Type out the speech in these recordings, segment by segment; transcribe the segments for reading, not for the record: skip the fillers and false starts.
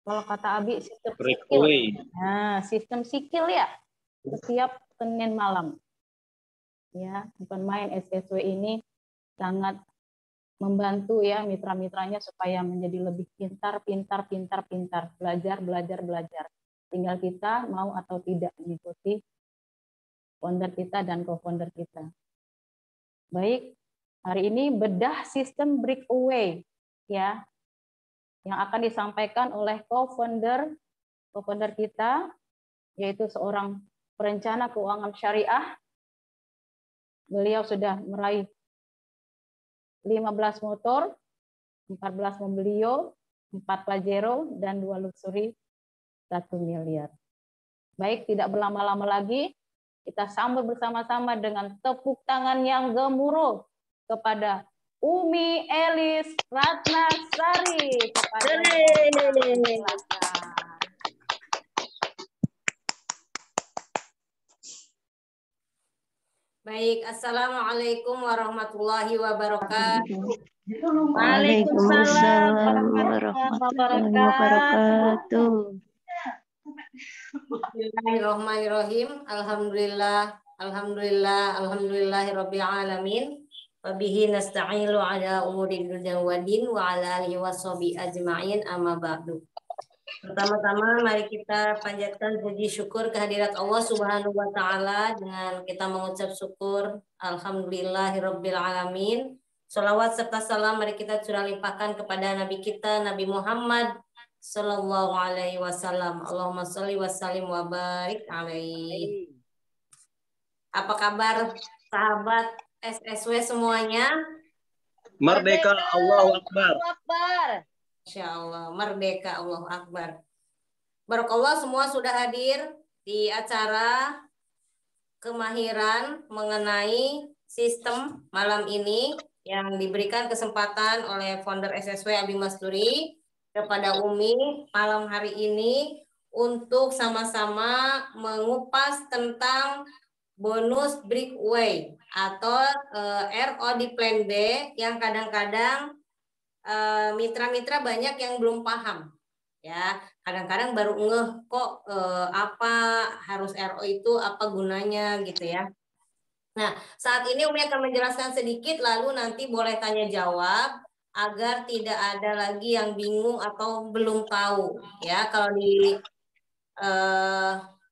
Kalau kata Abi sistem sikil. Breakaway. Nah, sistem sikil ya. Setiap Senin malam. Ya, pemain SSW ini sangat membantu ya mitra-mitranya supaya menjadi lebih pintar. Belajar. Tinggal kita mau atau tidak mengikuti founder kita dan co-founder kita. Baik, hari ini bedah sistem breakaway ya, yang akan disampaikan oleh co-founder kita, yaitu seorang perencana keuangan syariah. Beliau sudah meraih 15 motor, 14 mobilio, 4 Pajero, dan 2 luxury 1 miliar. Baik, tidak berlama-lama lagi, kita sambut bersama-sama dengan tepuk tangan yang gemuruh kepada Umi Elis Ratnasari. Baik, Assalamualaikum warahmatullahi wabarakatuh. Waalaikumsalam warahmatullahi wabarakatuh. Bismillahirrahmanirrahim. Alhamdulillahirabbil alamin. Wa bihi nasta'inu ala umuri dunya wa din wa ala alihi washabihi ajma'in, amma ba'du. Pertama-tama mari kita panjatkan puji syukur kehadirat Allah Subhanahu wa taala dengan kita mengucap syukur alhamdulillahirabbil alamin. Shalawat serta salam mari kita curah limpahkan kepada Nabi kita Nabi Muhammad sallallahu alaihi wasallam. Allahumma sholli wa sallim wa barik alaihi. Apa kabar sahabat SSW semuanya? Merdeka, Allahu Akbar. Insya Allah, merdeka, Allahu Akbar. Barakallah, semua sudah hadir di acara kemahiran mengenai sistem malam ini yang diberikan kesempatan oleh founder SSW Abi Masturi kepada Umi malam hari ini untuk sama-sama mengupas tentang bonus breakaway atau RO di plan B yang kadang-kadang mitra-mitra banyak yang belum paham ya, kadang-kadang baru ngeh kok apa harus RO itu, apa gunanya gitu ya. Nah, saat ini Umi akan menjelaskan sedikit, lalu nanti boleh tanya jawab agar tidak ada lagi yang bingung atau belum tahu ya. Kalau di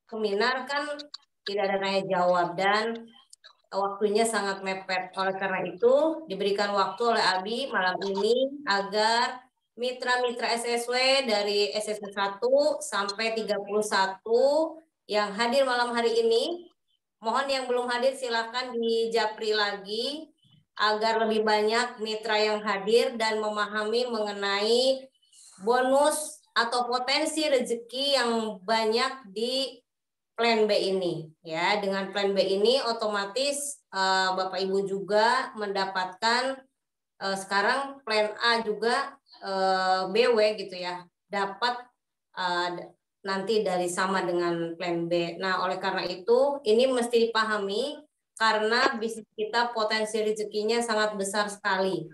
seminar kan tidak ada tanya jawab dan waktunya sangat mepet. Oleh karena itu, diberikan waktu oleh Abi malam ini agar mitra-mitra SSW dari SSW 1 sampai 31 yang hadir malam hari ini, mohon yang belum hadir silakan dijapri lagi agar lebih banyak mitra yang hadir dan memahami mengenai bonus atau potensi rezeki yang banyak di plan B ini ya. Dengan plan B ini otomatis Bapak Ibu juga mendapatkan sekarang plan A juga BW gitu ya, dapat nanti dari sama dengan plan B. Nah, oleh karena itu ini mesti dipahami karena bisnis kita potensi rezekinya sangat besar sekali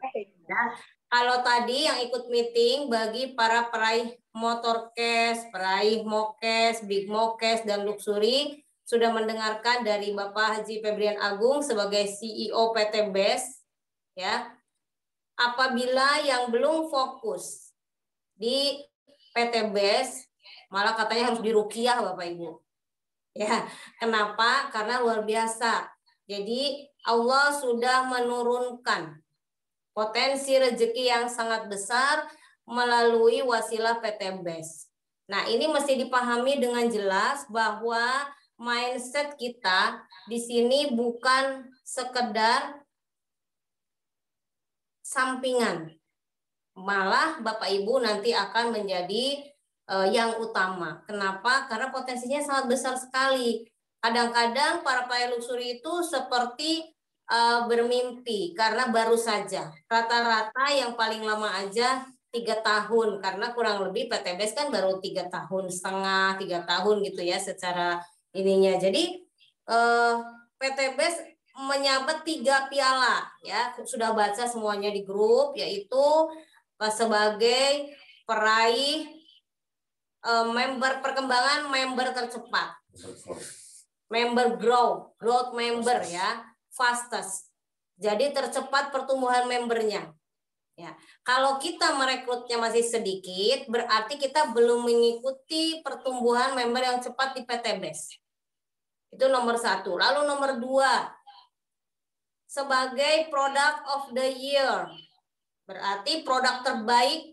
ya. Kalau tadi yang ikut meeting bagi para peraih motor cash, peraih mokes, big mokes, dan luxury sudah mendengarkan dari Bapak Haji Febrian Agung sebagai CEO PT BES ya. Apabila yang belum fokus di PT BES malah katanya harus diruqyah Bapak Ibu. Ya, kenapa? Karena luar biasa. Jadi Allah sudah menurunkan potensi rezeki yang sangat besar melalui wasilah PT BES. Nah, ini mesti dipahami dengan jelas bahwa mindset kita di sini bukan sekedar sampingan. Malah Bapak Ibu nanti akan menjadi yang utama. Kenapa? Karena potensinya sangat besar sekali. Kadang-kadang para pelayan luxury itu seperti bermimpi karena baru saja. Rata-rata yang paling lama aja 3 tahun karena kurang lebih PT BES kan baru 3 tahun setengah, 3 tahun gitu ya secara ininya. Jadi PT BES menyabet 3 piala ya, sudah baca semuanya di grup, yaitu sebagai peraih member perkembangan member tercepat. Member growth member ya, fastest. Jadi tercepat pertumbuhan membernya. Ya, kalau kita merekrutnya masih sedikit, berarti kita belum mengikuti pertumbuhan member yang cepat di PTBES. Itu nomor 1. Lalu nomor 2, sebagai product of the year. Berarti produk terbaik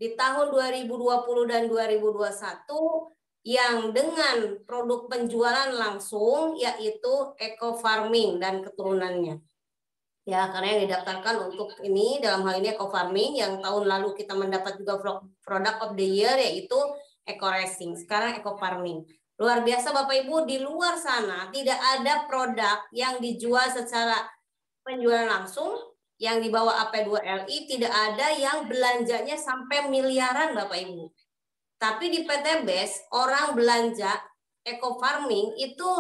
di tahun 2020 dan 2021 yang dengan produk penjualan langsung, yaitu eco farming dan keturunannya. Ya, karena yang didaftarkan untuk ini dalam hal ini eco farming, yang tahun lalu kita mendapat juga product of the year yaitu eco racing, sekarang eco farming. Luar biasa Bapak Ibu, di luar sana tidak ada produk yang dijual secara penjualan langsung yang di bawah AP2LI, tidak ada yang belanjanya sampai miliaran Bapak Ibu. Tapi di PTBES orang belanja eco farming itu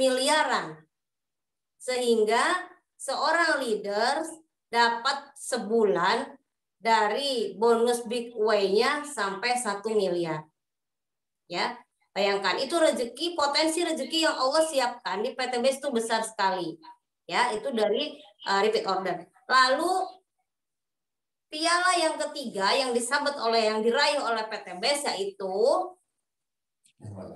miliaran. Sehingga seorang leader dapat sebulan dari bonus big way-nya sampai 1 miliar. Ya, bayangkan itu rezeki, potensi rezeki yang Allah siapkan di PTBES itu besar sekali. Ya, itu dari repeat order. Lalu piala yang ketiga yang diraih oleh PTBES yaitu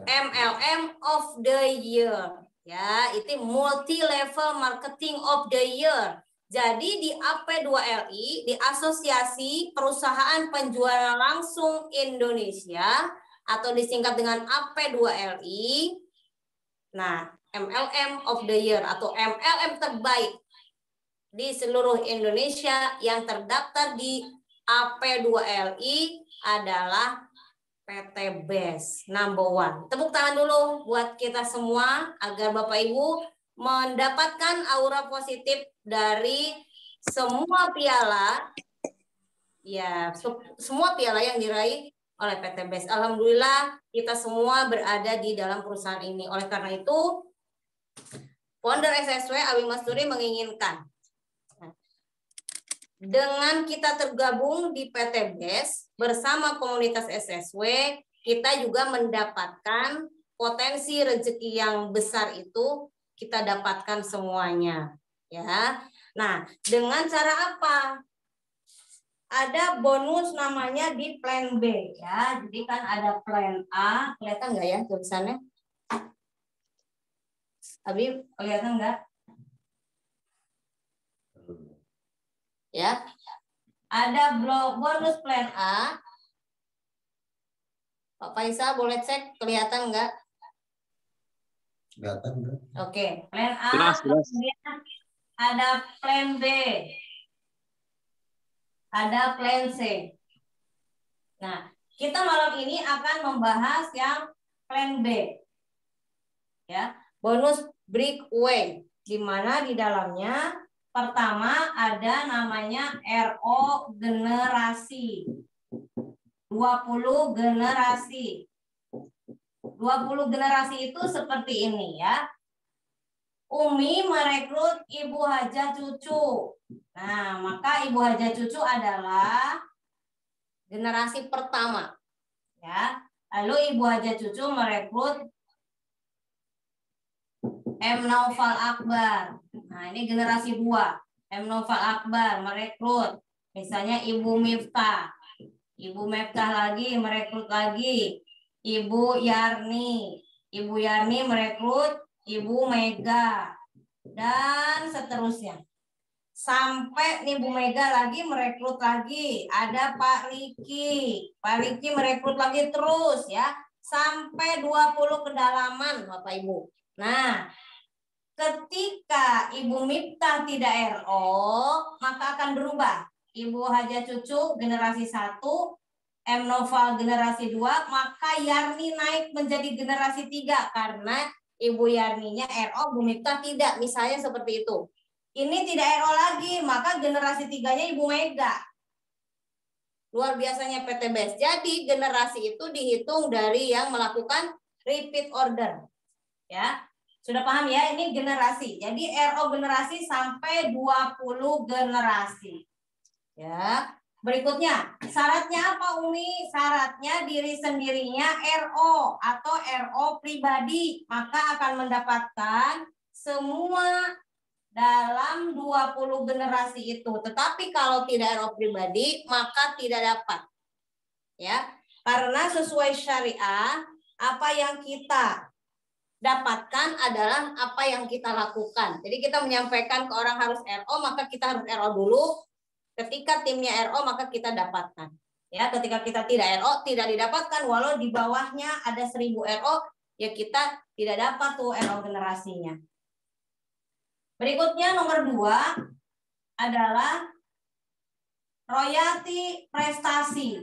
MLM of the year. Ya, itu multi level marketing of the year. Jadi di AP2LI, di Asosiasi Perusahaan Penjualan Langsung Indonesia atau disingkat dengan AP2LI. Nah, MLM of the year atau MLM terbaik di seluruh Indonesia yang terdaftar di AP2LI adalah PTBES number 1. Tepuk tangan dulu buat kita semua agar Bapak Ibu mendapatkan aura positif dari semua piala, ya semua piala yang diraih oleh PTBES. Alhamdulillah kita semua berada di dalam perusahaan ini. Oleh karena itu, founder SSW Abi Masturi menginginkan dengan kita tergabung di PTBES bersama komunitas SSW, kita juga mendapatkan potensi rezeki yang besar itu kita dapatkan semuanya, ya. Nah, dengan cara apa? Ada bonus namanya di plan B, ya. Jadi kan ada plan A, kelihatan nggak ya tulisannya? Abi, kelihatan nggak? Ya, ada bonus plan A. Pak Faisal boleh cek kelihatan nggak? Kelihatan enggak? Oke, plan A. Jelas. Kemudian ada plan B, ada plan C. Nah, kita malam ini akan membahas yang plan B, ya, bonus breakaway, di mana di dalamnya pertama ada namanya RO generasi. 20 generasi. 20 generasi itu seperti ini ya. Umi merekrut Ibu Hajah Cucu. Nah, maka Ibu Hajah Cucu adalah generasi pertama. Ya. Lalu Ibu Hajah Cucu merekrut M. Naufal Akbar. Nah, ini generasi 2. M. Naufal Akbar merekrut misalnya Ibu Miftah. Ibu Miftah lagi merekrut lagi Ibu Yarni. Ibu Yarni merekrut Ibu Mega. Dan seterusnya. Sampai Ibu Mega lagi merekrut lagi. Ada Pak Riki. Pak Riki merekrut lagi terus ya. Sampai 20 kedalaman Bapak Ibu. Nah, ketika Ibu Miftah tidak RO, maka akan berubah. Ibu Hajah Cucu generasi 1, M. Noval generasi 2, maka Yarni naik menjadi generasi 3 karena Ibu Yarninya RO, Bu Miftah tidak, misalnya seperti itu. Ini tidak RO lagi, maka generasi 3-nya Ibu Mega. Luar biasanya PTBES. Jadi generasi itu dihitung dari yang melakukan repeat order. Ya. Sudah paham ya, ini generasi. Jadi RO generasi sampai 20 generasi. Ya. Berikutnya, syaratnya apa Umi? Syaratnya diri sendirinya RO atau RO pribadi, maka akan mendapatkan semua dalam 20 generasi itu. Tetapi kalau tidak RO pribadi, maka tidak dapat. Ya, karena sesuai syariah, apa yang kita dapatkan adalah apa yang kita lakukan. Jadi kita menyampaikan ke orang harus RO, maka kita harus RO dulu. Ketika timnya RO, maka kita dapatkan. Ya, ketika kita tidak RO, tidak didapatkan. Walau di bawahnya ada 1000 RO, ya kita tidak dapat tuh RO generasinya. Berikutnya nomor 2 adalah royalti prestasi.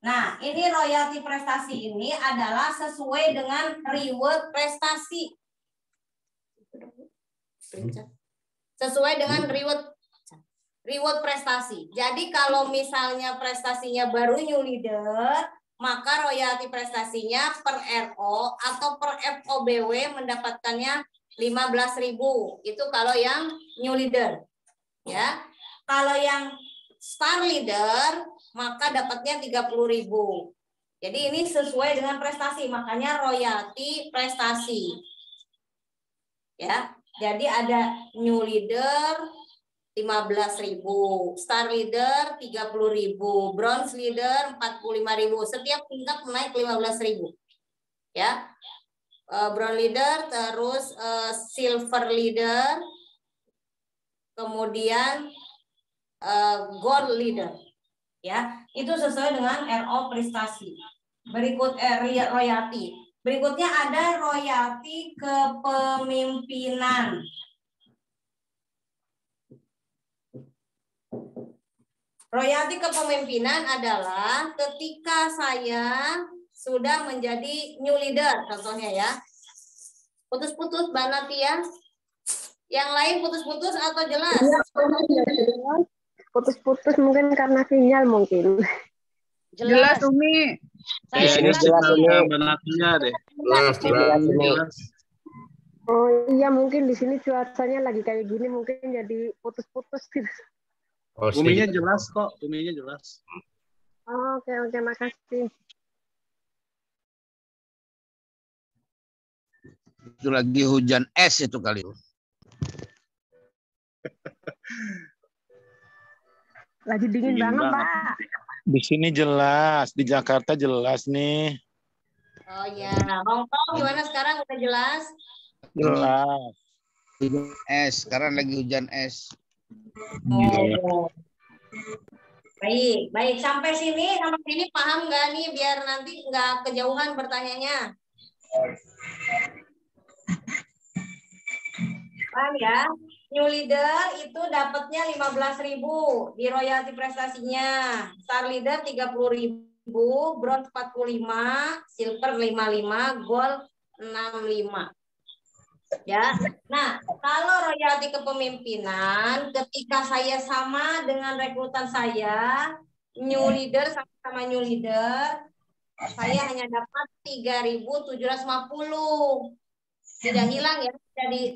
Nah, ini royalti prestasi ini adalah sesuai dengan reward prestasi. Sesuai dengan reward prestasi. Jadi kalau misalnya prestasinya baru new leader, maka royalti prestasinya per RO atau per FOBW mendapatkannya 15.000. Itu kalau yang new leader. Ya. Kalau yang star leader maka dapatnya 30.000. Jadi ini sesuai dengan prestasi, makanya royalti prestasi. Ya. Jadi ada new leader 15.000, star leader 30.000, bronze leader 45.000. Setiap tingkat menaik 15.000. Ya. Bronze leader, terus silver leader, kemudian gold leader. Ya, itu sesuai dengan RO prestasi. Berikut royalti. Berikutnya ada royalti kepemimpinan. Royalti kepemimpinan adalah ketika saya sudah menjadi new leader, contohnya ya. Putus-putus Mbak Natia. Yang lain putus-putus atau jelas? Putus-putus mungkin karena sinyal mungkin. Jelas Umi. Kayaknya sinyalnya Mbak deh. Jelas. Oh iya, mungkin di sini cuacanya lagi kayak gini, mungkin jadi putus-putus gitu. Oh, Uminya jelas kok, Uminya jelas. Oh, oke, makasih. Itu lagi hujan es itu kali. Lagi dingin banget, Pak. Di sini jelas, di Jakarta jelas nih. Oh ya, Hongkong gimana sekarang, udah jelas? Jelas. Es, sekarang lagi hujan es. Oh. Baik. Sampai sini paham nggak nih? Biar nanti nggak kejauhan bertanyanya. Paham ya? New leader itu dapatnya 15.000 di royalti prestasinya. Star leader 30.000, bronze 45, silver 55, gold 65. Ya. Nah, kalau royalti kepemimpinan ketika saya sama dengan rekrutan saya, new leader sama new leader, saya hanya dapat 3.750. Tidak hilang ya,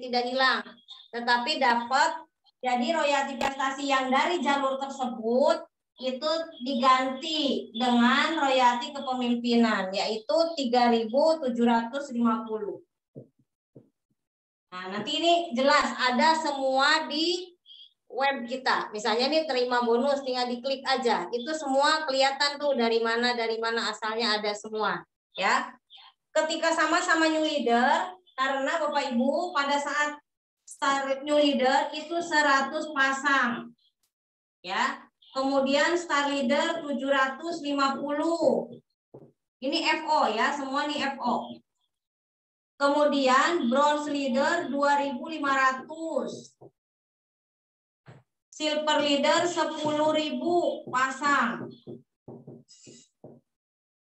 tidak hilang. Tetapi dapat, jadi royalti prestasi yang dari jalur tersebut itu diganti dengan royalti kepemimpinan, yaitu 3.750. Nah, nanti ini jelas ada semua di web kita. Misalnya nih terima bonus, tinggal diklik aja. Itu semua kelihatan tuh dari mana asalnya, ada semua. Ya. Ketika sama-sama new leader, karena Bapak Ibu pada saat start new leader itu 100 pasang. Ya. Kemudian star leader 750. Ini FO ya, semua nih FO. Kemudian bronze leader 2.500. Silver leader 10.000 pasang.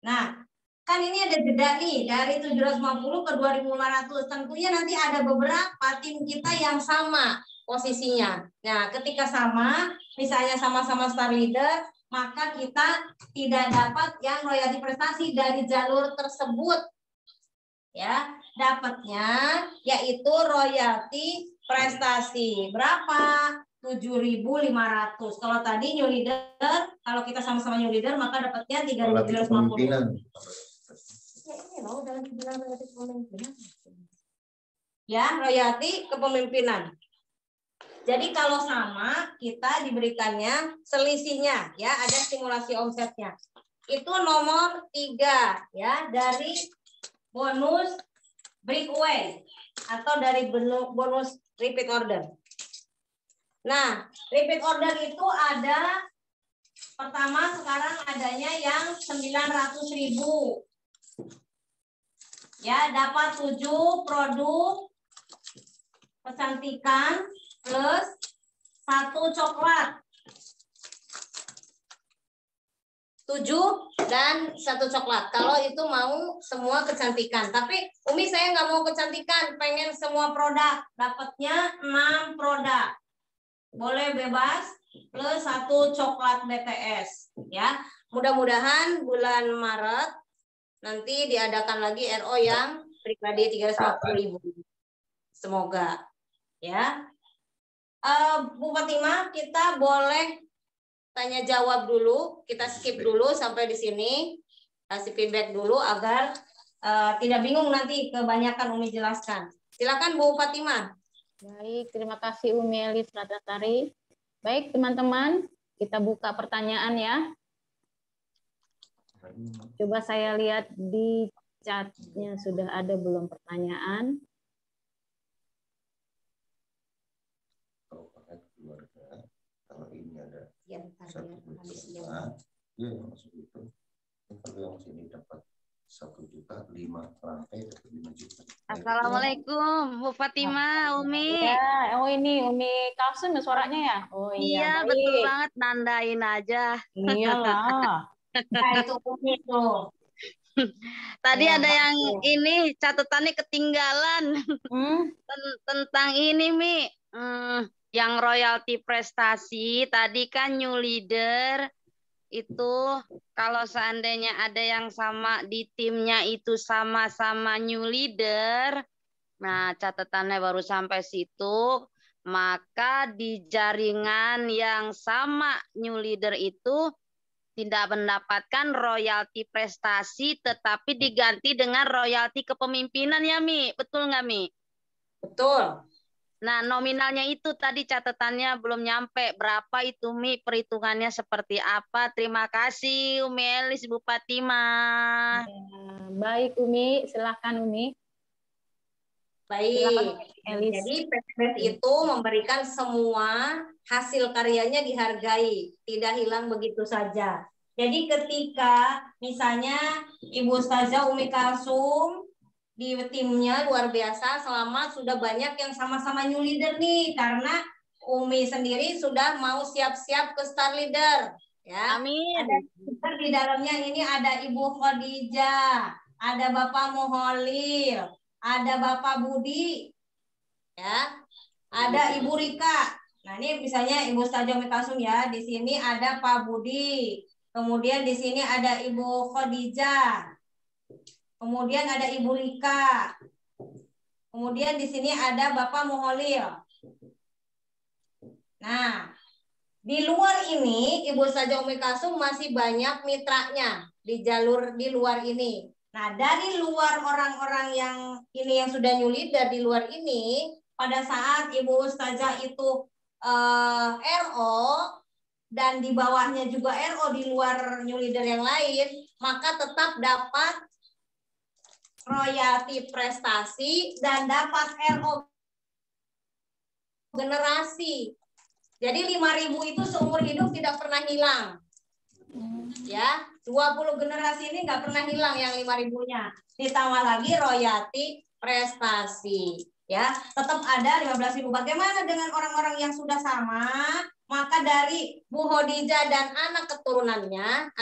Nah, kan ini ada jeda nih dari 750 ke 2.500. Tentunya nanti ada beberapa tim kita yang sama posisinya. Nah, ketika sama, misalnya sama-sama star leader, maka kita tidak dapat yang royalti prestasi dari jalur tersebut. Ya, dapatnya yaitu royalti prestasi. Berapa? 7.500. Kalau tadi new leader, kalau kita sama-sama new leader maka dapatnya 3.750. Ya, royalti kepemimpinan. Jadi kalau sama, kita diberikannya selisihnya, ya, ada simulasi omsetnya. Itu nomor 3, ya, dari bonus breakaway atau dari bonus repeat order. Nah, repeat order itu ada, pertama sekarang adanya yang 900.000. Ya, dapat 7 produk kecantikan plus 1 coklat. 7 dan 1 coklat. Kalau itu mau semua kecantikan. Tapi Umi saya nggak mau kecantikan, pengen semua produk. Dapatnya 6 produk. Boleh bebas plus 1 coklat BTS. Ya, mudah-mudahan bulan Maret nanti diadakan lagi RO yang pribadi 350.000. Semoga, ya. Bu Fatimah, kita boleh tanya jawab dulu, kita skip dulu sampai di sini, kasih feedback dulu agar tidak bingung nanti kebanyakan Umi jelaskan. Silakan Bu Fatimah. Baik, terima kasih Umi Elis Radatari. Baik teman-teman, kita buka pertanyaan ya. Coba saya lihat di chatnya sudah ada belum pertanyaan. Kalau ini ada Ya, 1,5 ya masuk itu. Kalau yang sini dapat 1.500.000 rantai dapat 5 juta. Assalamualaikum Bu Fatimah, Umi. Ya, oh ini Umi Kalsum suaranya ya. Oh iya, baik. Betul banget, nandain aja. Iyalah. Nah, itu Umi tuh. Tadi Ya, ada yang ini catatannya ketinggalan. Tentang ini Mi, yang royalti prestasi tadi kan new leader itu kalau seandainya ada yang sama di timnya itu sama-sama new leader, nah catatannya baru sampai situ, maka di jaringan yang sama new leader itu tidak mendapatkan royalti prestasi tetapi diganti dengan royalti kepemimpinan ya Mi, betul nggak Mi? Betul. Nah, nominalnya itu tadi catatannya belum nyampe. Berapa itu, Mi? Perhitungannya seperti apa? Terima kasih, Umi Elis, Bu Fatimah. Ya, baik, Umi. Silakan, Umi. Baik. Jadi PPS itu memberikan semua hasil karyanya dihargai. Tidak hilang begitu saja. Jadi ketika misalnya Ibu Ustazah Umi Kalsum di timnya luar biasa, selamat, sudah banyak yang sama-sama new leader nih, karena Umi sendiri sudah mau siap-siap ke star leader, ya. Amin. Ada di dalamnya ini ada Ibu Khadijah, ada Bapak Muholil, ada Bapak Budi, ya, ada Ibu Rika. Nah ini misalnya Ibu Ustazah Umi Kalsum ya, di sini ada Pak Budi, kemudian di sini ada Ibu Khadijah. Kemudian ada Ibu Rika. Kemudian di sini ada Bapak Muholil. Nah, di luar ini Ibu Ustazah Umi Kalsum masih banyak mitranya di jalur di luar ini. Nah, dari luar orang-orang yang ini yang sudah new leader di luar ini, pada saat Ibu Ustazah itu RO dan di bawahnya juga RO di luar new leader yang lain, maka tetap dapat royalti prestasi dan dapat RO generasi. Jadi 5.000 itu seumur hidup tidak pernah hilang. Ya, 20 generasi ini nggak pernah hilang yang 5.000-nya. Ditambah lagi royalti prestasi. Ya, tetap ada 15.000. Bagaimana dengan orang-orang yang sudah sama? Maka dari Bu Khadijah dan anak keturunannya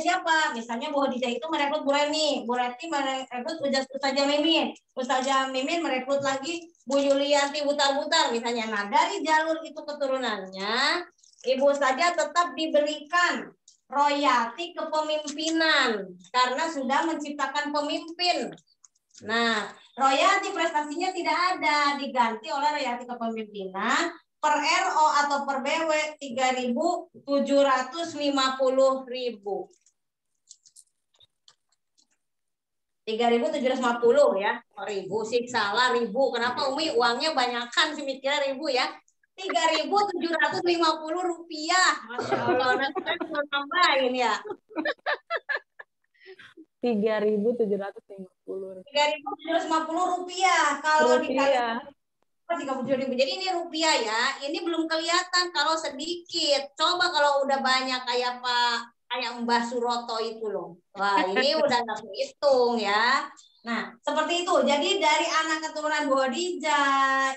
siapa? Misalnya Bu Khadijah itu merekrut Bu Reni, Bu Reti merekrut Ustazah Mimin, Ustazah Mimin merekrut lagi Bu Yulianti Butar-Butar misalnya. Nah, dari jalur itu keturunannya, Ibu Ustazah tetap diberikan royalti kepemimpinan karena sudah menciptakan pemimpin. Nah, royalti prestasinya tidak ada, diganti oleh royalti kepemimpinan. per RO atau per BW 3.750.000. 3.750 ya, ribu sih salah ribu. Kenapa Umi uangnya banyakan sih mikirnya ribu ya? 3.750 rupiah. Masya Allah, nanti kan mau nambahin ya. 3.750. 3.750 rupiah. Kalau dikali 30.000. Jadi ini rupiah ya. Ini belum kelihatan kalau sedikit. Coba kalau udah banyak kayak Mbah Suroto itu loh. Wah, ini udah nggak hitung ya. Nah, seperti itu. Jadi dari anak keturunan Bodija,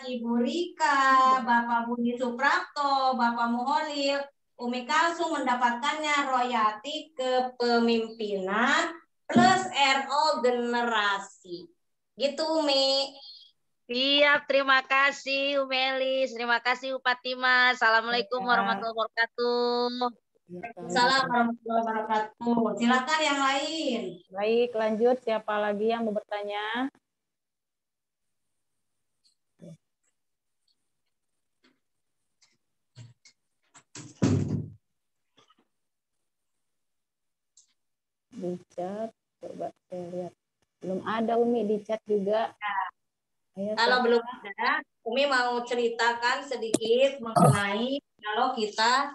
Ibu Rika, Bapak Budi Suprapto, Bapak Muholil, Umi Kalsum mendapatkannya royalti kepemimpinan plus RO generasi. Gitu, Umi. Siap, terima kasih Umelis, terima kasih Fatima. Assalamualaikum warahmatullahi wabarakatuh. Assalamualaikum warahmatullahi wabarakatuh. Silakan yang lain. Baik, lanjut. Siapa lagi yang mau bertanya? Di chat, coba saya lihat. Belum ada Umi di chat juga. Nah, kalau belum ada, Umi mau ceritakan sedikit mengenai kalau kita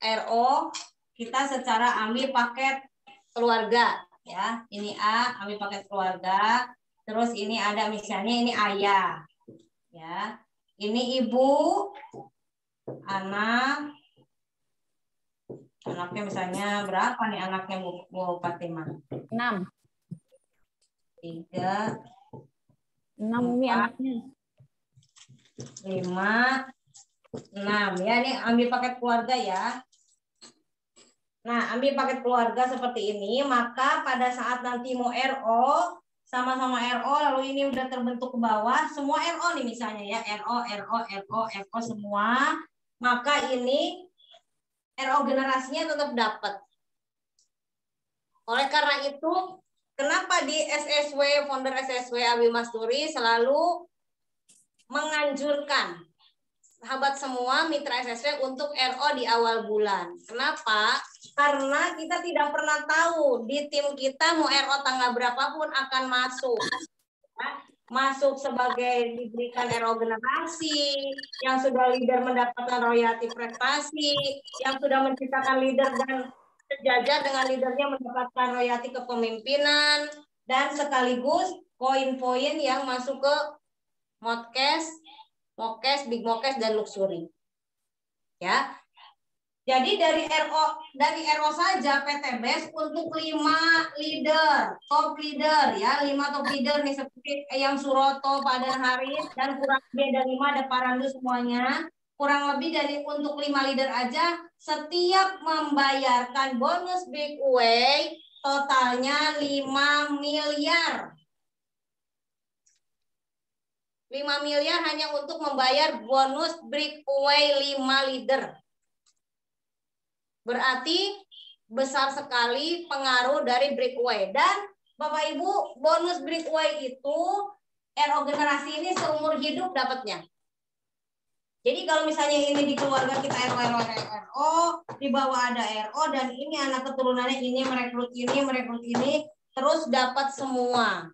RO, kita secara ambil paket keluarga. Ya, ini A, ambil paket keluarga. Terus ini ada misalnya ini ayah. Ya, ini ibu, anak. Anaknya misalnya berapa nih anaknya Bu Fatimah? 6. 3, 6 Umi anaknya. 5, 6. Ya, ini ambil paket keluarga ya. Nah, ambil paket keluarga seperti ini, maka pada saat nanti mau RO, sama-sama RO, lalu ini udah terbentuk ke bawah, semua RO nih misalnya ya, RO semua, maka ini RO generasinya tetap dapat. Oleh karena itu, kenapa di SSW, founder SSW Abi Masturi selalu menganjurkan sahabat semua mitra SSW untuk RO di awal bulan. Kenapa? Karena kita tidak pernah tahu di tim kita mau RO tanggal berapapun akan masuk. Masuk sebagai diberikan RO generasi, yang sudah leader mendapatkan royalti prestasi, yang sudah menciptakan leader dan sejajar dengan leadernya mendapatkan royalti kepemimpinan, dan sekaligus poin-poin yang masuk ke Modcast, Mokes, Big Mokes, dan Luxury. Ya. Jadi dari RO saja PTBES untuk 5 leader, top leader ya, 5 top leader nih seperti yang Suroto, Pak Dan Haris, dan kurang lebih ada 5 ada Parandu semuanya. Kurang lebih dari untuk 5 leader aja setiap membayarkan bonus Big Way totalnya 5 miliar. 5 miliar hanya untuk membayar bonus breakaway 5 leader. Berarti besar sekali pengaruh dari breakaway. Dan Bapak Ibu, bonus breakaway itu RO generasi ini seumur hidup dapatnya. Jadi kalau misalnya ini di keluarga kita RO, di bawah ada RO, dan ini anak keturunannya ini merekrut ini, terus dapat semua.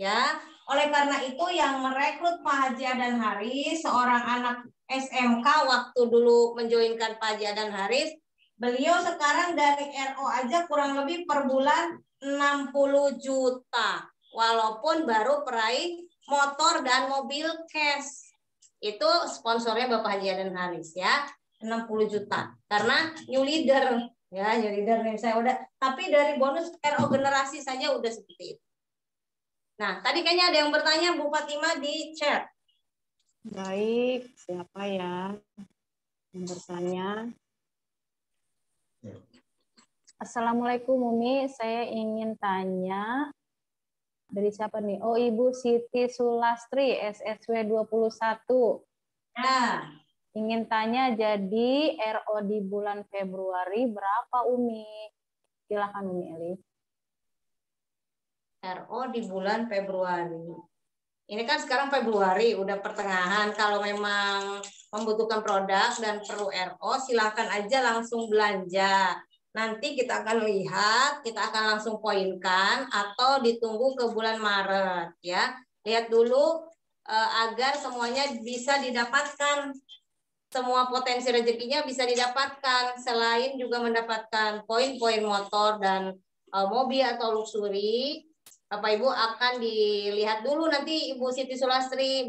Ya, oleh karena itu yang merekrut Pak Haji Adan Haris, seorang anak SMK waktu dulu menjoinkan Pak Haji Adan Haris, beliau sekarang dari RO aja kurang lebih per bulan 60 juta. Walaupun baru peraih motor dan mobil cash. Itu sponsornya Bapak Haji Adan Haris ya, 60 juta. Karena new leader, ya new leader nih saya udah. Tapi dari bonus RO generasi saja udah seperti itu. Nah, tadi kayaknya ada yang bertanya Bu Fatimah di chat. Baik, siapa ya yang bertanya? Assalamualaikum Umi, saya ingin tanya dari siapa nih? Oh, Ibu Siti Sulastri, SSW 21. Nah, ingin tanya jadi RO di bulan Februari berapa Umi? Silakan Umi Eli. RO di bulan Februari. Ini kan sekarang Februari, udah pertengahan. Kalau memang membutuhkan produk dan perlu RO, silakan aja langsung belanja. Nanti kita akan lihat, kita akan langsung poinkan atau ditunggu ke bulan Maret ya. Lihat dulu agar semuanya bisa didapatkan. Semua potensi rezekinya bisa didapatkan, selain juga mendapatkan poin-poin motor dan mobil atau luxury. Bapak Ibu akan dilihat dulu nanti Ibu Siti Sulastri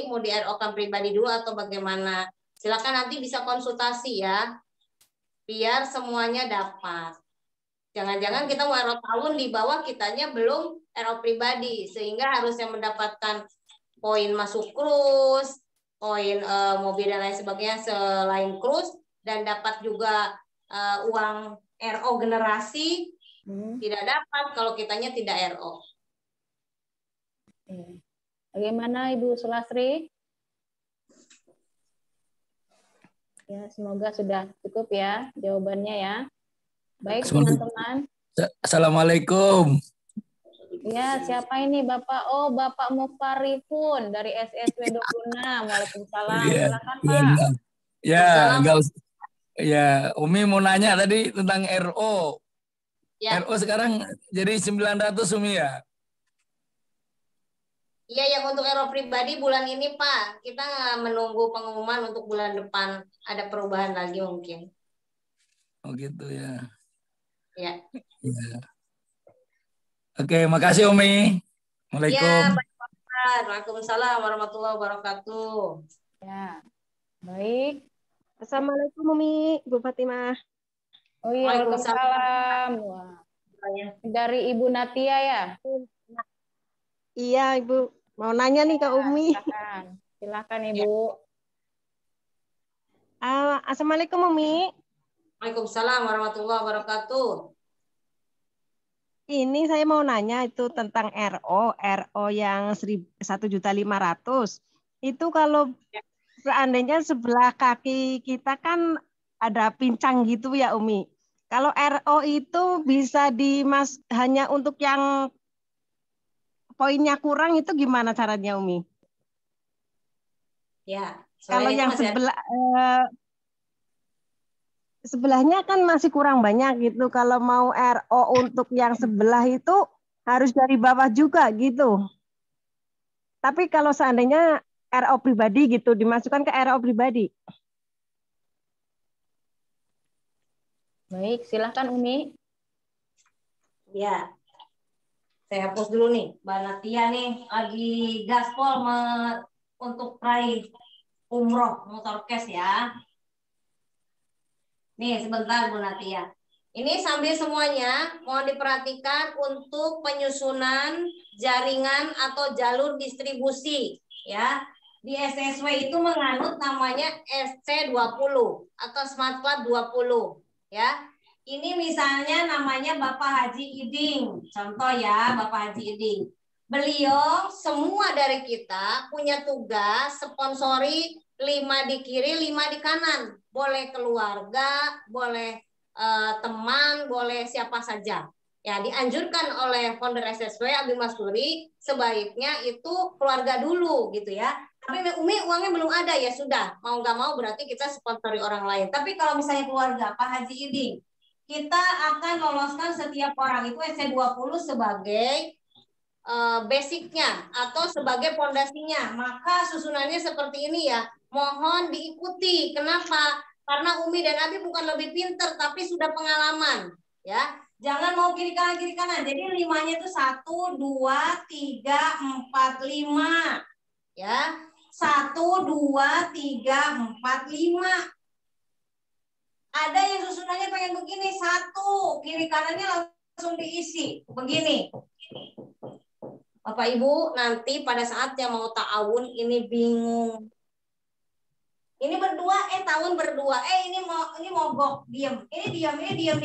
mau di RO-kan pribadi dulu atau bagaimana. Silakan nanti bisa konsultasi ya, biar semuanya dapat. Jangan-jangan kita mau RO tahun di bawah kitanya belum RO pribadi, sehingga harusnya mendapatkan poin masuk cruise, poin mobil dan lain sebagainya selain cruise, dan dapat juga uang RO generasi, tidak dapat kalau kitanya tidak RO. Bagaimana Ibu Sulastri? Ya, semoga sudah cukup ya jawabannya ya. Baik teman-teman. Assalamualaikum. Ya, siapa ini Bapak? Oh, Bapak Mufarifun dari SSW 26. Waalaikumsalam. Ya, silakan Pak. Ya, enggak usah. Ya, Umi mau nanya tadi tentang RO. Ya. RO sekarang jadi 900 Umi ya? Iya, yang untuk RO pribadi bulan ini Pak. Kita menunggu pengumuman untuk bulan depan. Ada perubahan lagi mungkin. Oh gitu ya. Ya. Ya. Oke, makasih Umi. Waalaikumsalam. Ya, baik. Waalaikumsalam warahmatullahi wabarakatuh. Ya, baik. Assalamualaikum Umi, Bu Fatimah. Oh iya, waalaikumsalam. Wah. Dari Ibu Natia ya? Iya Ibu, mau nanya nih ke Umi. Silakan Ibu. Assalamualaikum Umi. Waalaikumsalam warahmatullahi wabarakatuh. Ini saya mau nanya itu tentang RO yang 1.500.000. Itu kalau seandainya sebelah kaki kita kan ada pincang gitu ya Umi. Kalau RO itu bisa hanya untuk yang poinnya kurang itu gimana caranya Umi? Ya, kalau yang sebelahnya kan masih kurang banyak gitu. Kalau mau RO untuk yang sebelah itu harus dari bawah juga gitu. Tapi kalau seandainya RO pribadi gitu, dimasukkan ke RO pribadi. Baik, silahkan Umi. Ya, saya hapus dulu nih. Mbak Natia nih lagi gaspol untuk raih umroh motorcast ya. Nih sebentar Bu Natia. Ini sambil semuanya mohon diperhatikan untuk penyusunan jaringan atau jalur distribusi ya. Di SSW itu menganut namanya SC20 atau Smart Plat 20 ya. Ini misalnya namanya Bapak Haji Iding. Contoh ya, Bapak Haji Iding. Beliau semua dari kita punya tugas sponsori 5 di kiri, 5 di kanan. Boleh keluarga, boleh teman, boleh siapa saja. Ya, dianjurkan oleh founder SSW Abi Masturi sebaiknya itu keluarga dulu gitu ya. Tapi Umi uangnya belum ada ya sudah. Mau nggak mau berarti kita sponsori orang lain. Tapi kalau misalnya keluarga Pak Haji Iding, kita akan loloskan setiap orang itu SC20 sebagai basicnya atau sebagai pondasinya. Maka susunannya seperti ini ya. Mohon diikuti. Kenapa? Karena Umi dan Abi bukan lebih pinter tapi sudah pengalaman ya. Jangan mau kiri kanan. Jadi 5-nya itu 1, 2, 3, 4, 5 ya. 1, 2, 3, 4, 5. Ada yang susunannya pengen begini, 1 kiri kanannya langsung diisi begini. Bapak Ibu nanti pada saat yang mau ta'awun ini bingung. Ini berdua, tahun berdua, ini mogok, diem. Ini diem.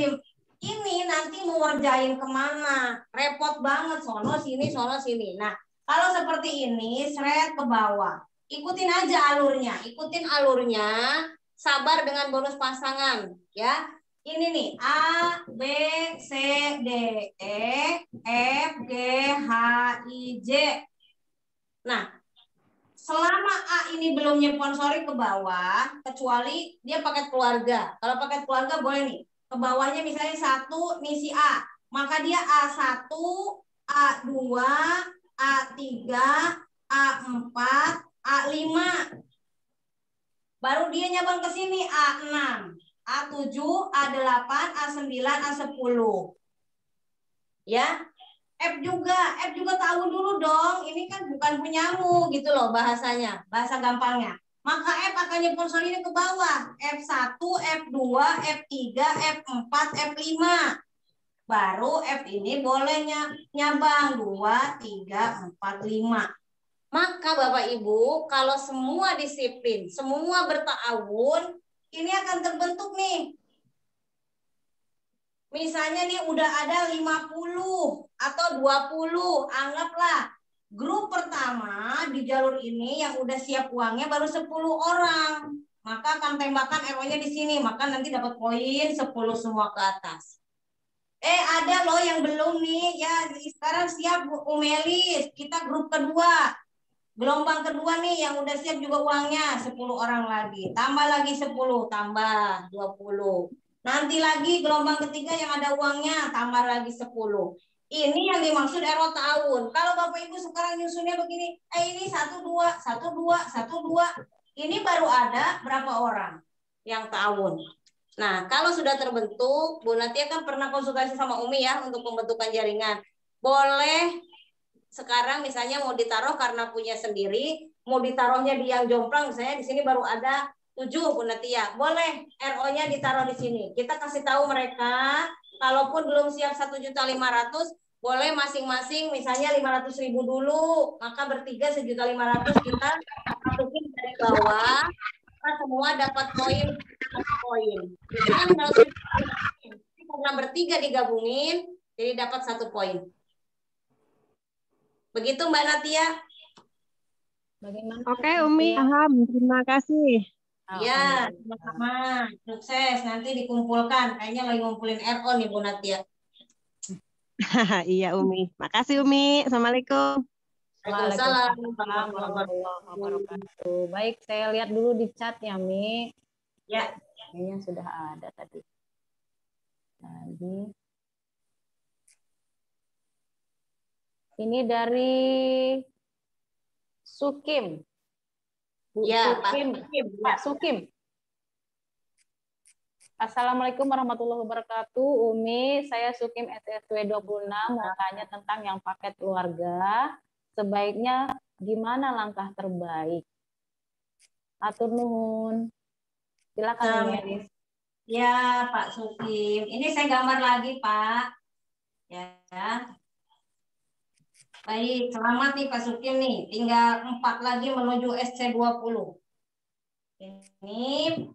Ini nanti mau ngerjain kemana? Repot banget, sono sini. Nah, kalau seperti ini, seret ke bawah. Ikutin aja alurnya. Sabar dengan bonus pasangan, ya. Ini nih, A, B, C, D, E, F, G, H, I, J. Nah, selama A ini belum nyponsori ke bawah, kecuali dia paket keluarga. Kalau paket keluarga boleh nih. Ke bawahnya misalnya 1 nih si A. Maka dia A1, A2, A3, A4, A5. Baru dia nyabang ke sini A6, A7, A8, A9, A10. Ya. F juga tahu dulu dong. Ini kan bukan punyamu gitu loh bahasanya, bahasa gampangnya. Maka F akan nyponsorinya ke bawah. F1, F2, F3, F4, F5. Baru F ini boleh nyabang 2, 3, 4, 5. Maka Bapak Ibu, kalau semua disiplin, semua bertawun, ini akan terbentuk nih. Misalnya nih udah ada 50 atau 20, anggaplah grup pertama di jalur ini yang udah siap uangnya baru 10 orang. Maka akan tembakan RO-nya di sini, maka nanti dapat poin 10 semua ke atas. Ada loh yang belum nih, ya sekarang siap Umelis, kita grup kedua. Gelombang kedua nih yang udah siap juga uangnya 10 orang lagi. Tambah lagi 10, tambah 20. Nanti lagi gelombang ketiga yang ada uangnya, tambah lagi 10. Ini yang dimaksud RO tahun. Kalau Bapak Ibu sekarang nyusunnya begini, ini 1, 2, 1, 2, 1, 2. Ini baru ada berapa orang yang tahun. Nah, kalau sudah terbentuk, Bu Natia kan pernah konsultasi sama Umi ya untuk pembentukan jaringan. Boleh sekarang misalnya mau ditaruh karena punya sendiri, mau ditaruhnya di yang jomplang, misalnya di sini baru ada 7 Bu Natia, boleh RO-nya ditaruh di sini. Kita kasih tahu mereka, kalaupun belum siap 1.500.000, boleh masing-masing misalnya 500.000 dulu, maka bertiga 1.500.000 kita masukin dari bawah, maka semua dapat poin. Karena bertiga digabungin, jadi dapat 1 poin. Begitu Mbak Natia. Bagaimana? Oke, Umi, paham. Terima kasih. Ya, sama-sama. Sukses. Nanti dikumpulkan. Kayaknya lagi ngumpulin RO nih Bu Natia. Iya, Umi. Makasih, Umi. Assalamualaikum. Waalaikumsalam warahmatullahi wabarakatuh. Baik, saya lihat dulu di chatnya, Mi. Ya. Kayaknya sudah ada tadi. Ini dari Sukim. Bu ya, Sukim. Pak Sukim. Assalamualaikum warahmatullahi wabarakatuh. Umi, saya Sukim SSW 26 mau tanya tentang yang paket keluarga. Sebaiknya gimana langkah terbaik? Atur nuhun. Silakan Umi. Ya, Pak Sukim. Ini saya gambar lagi, Pak. Ya. Baik, selamat nih Pak Sukim nih. Tinggal 4 lagi menuju SC20.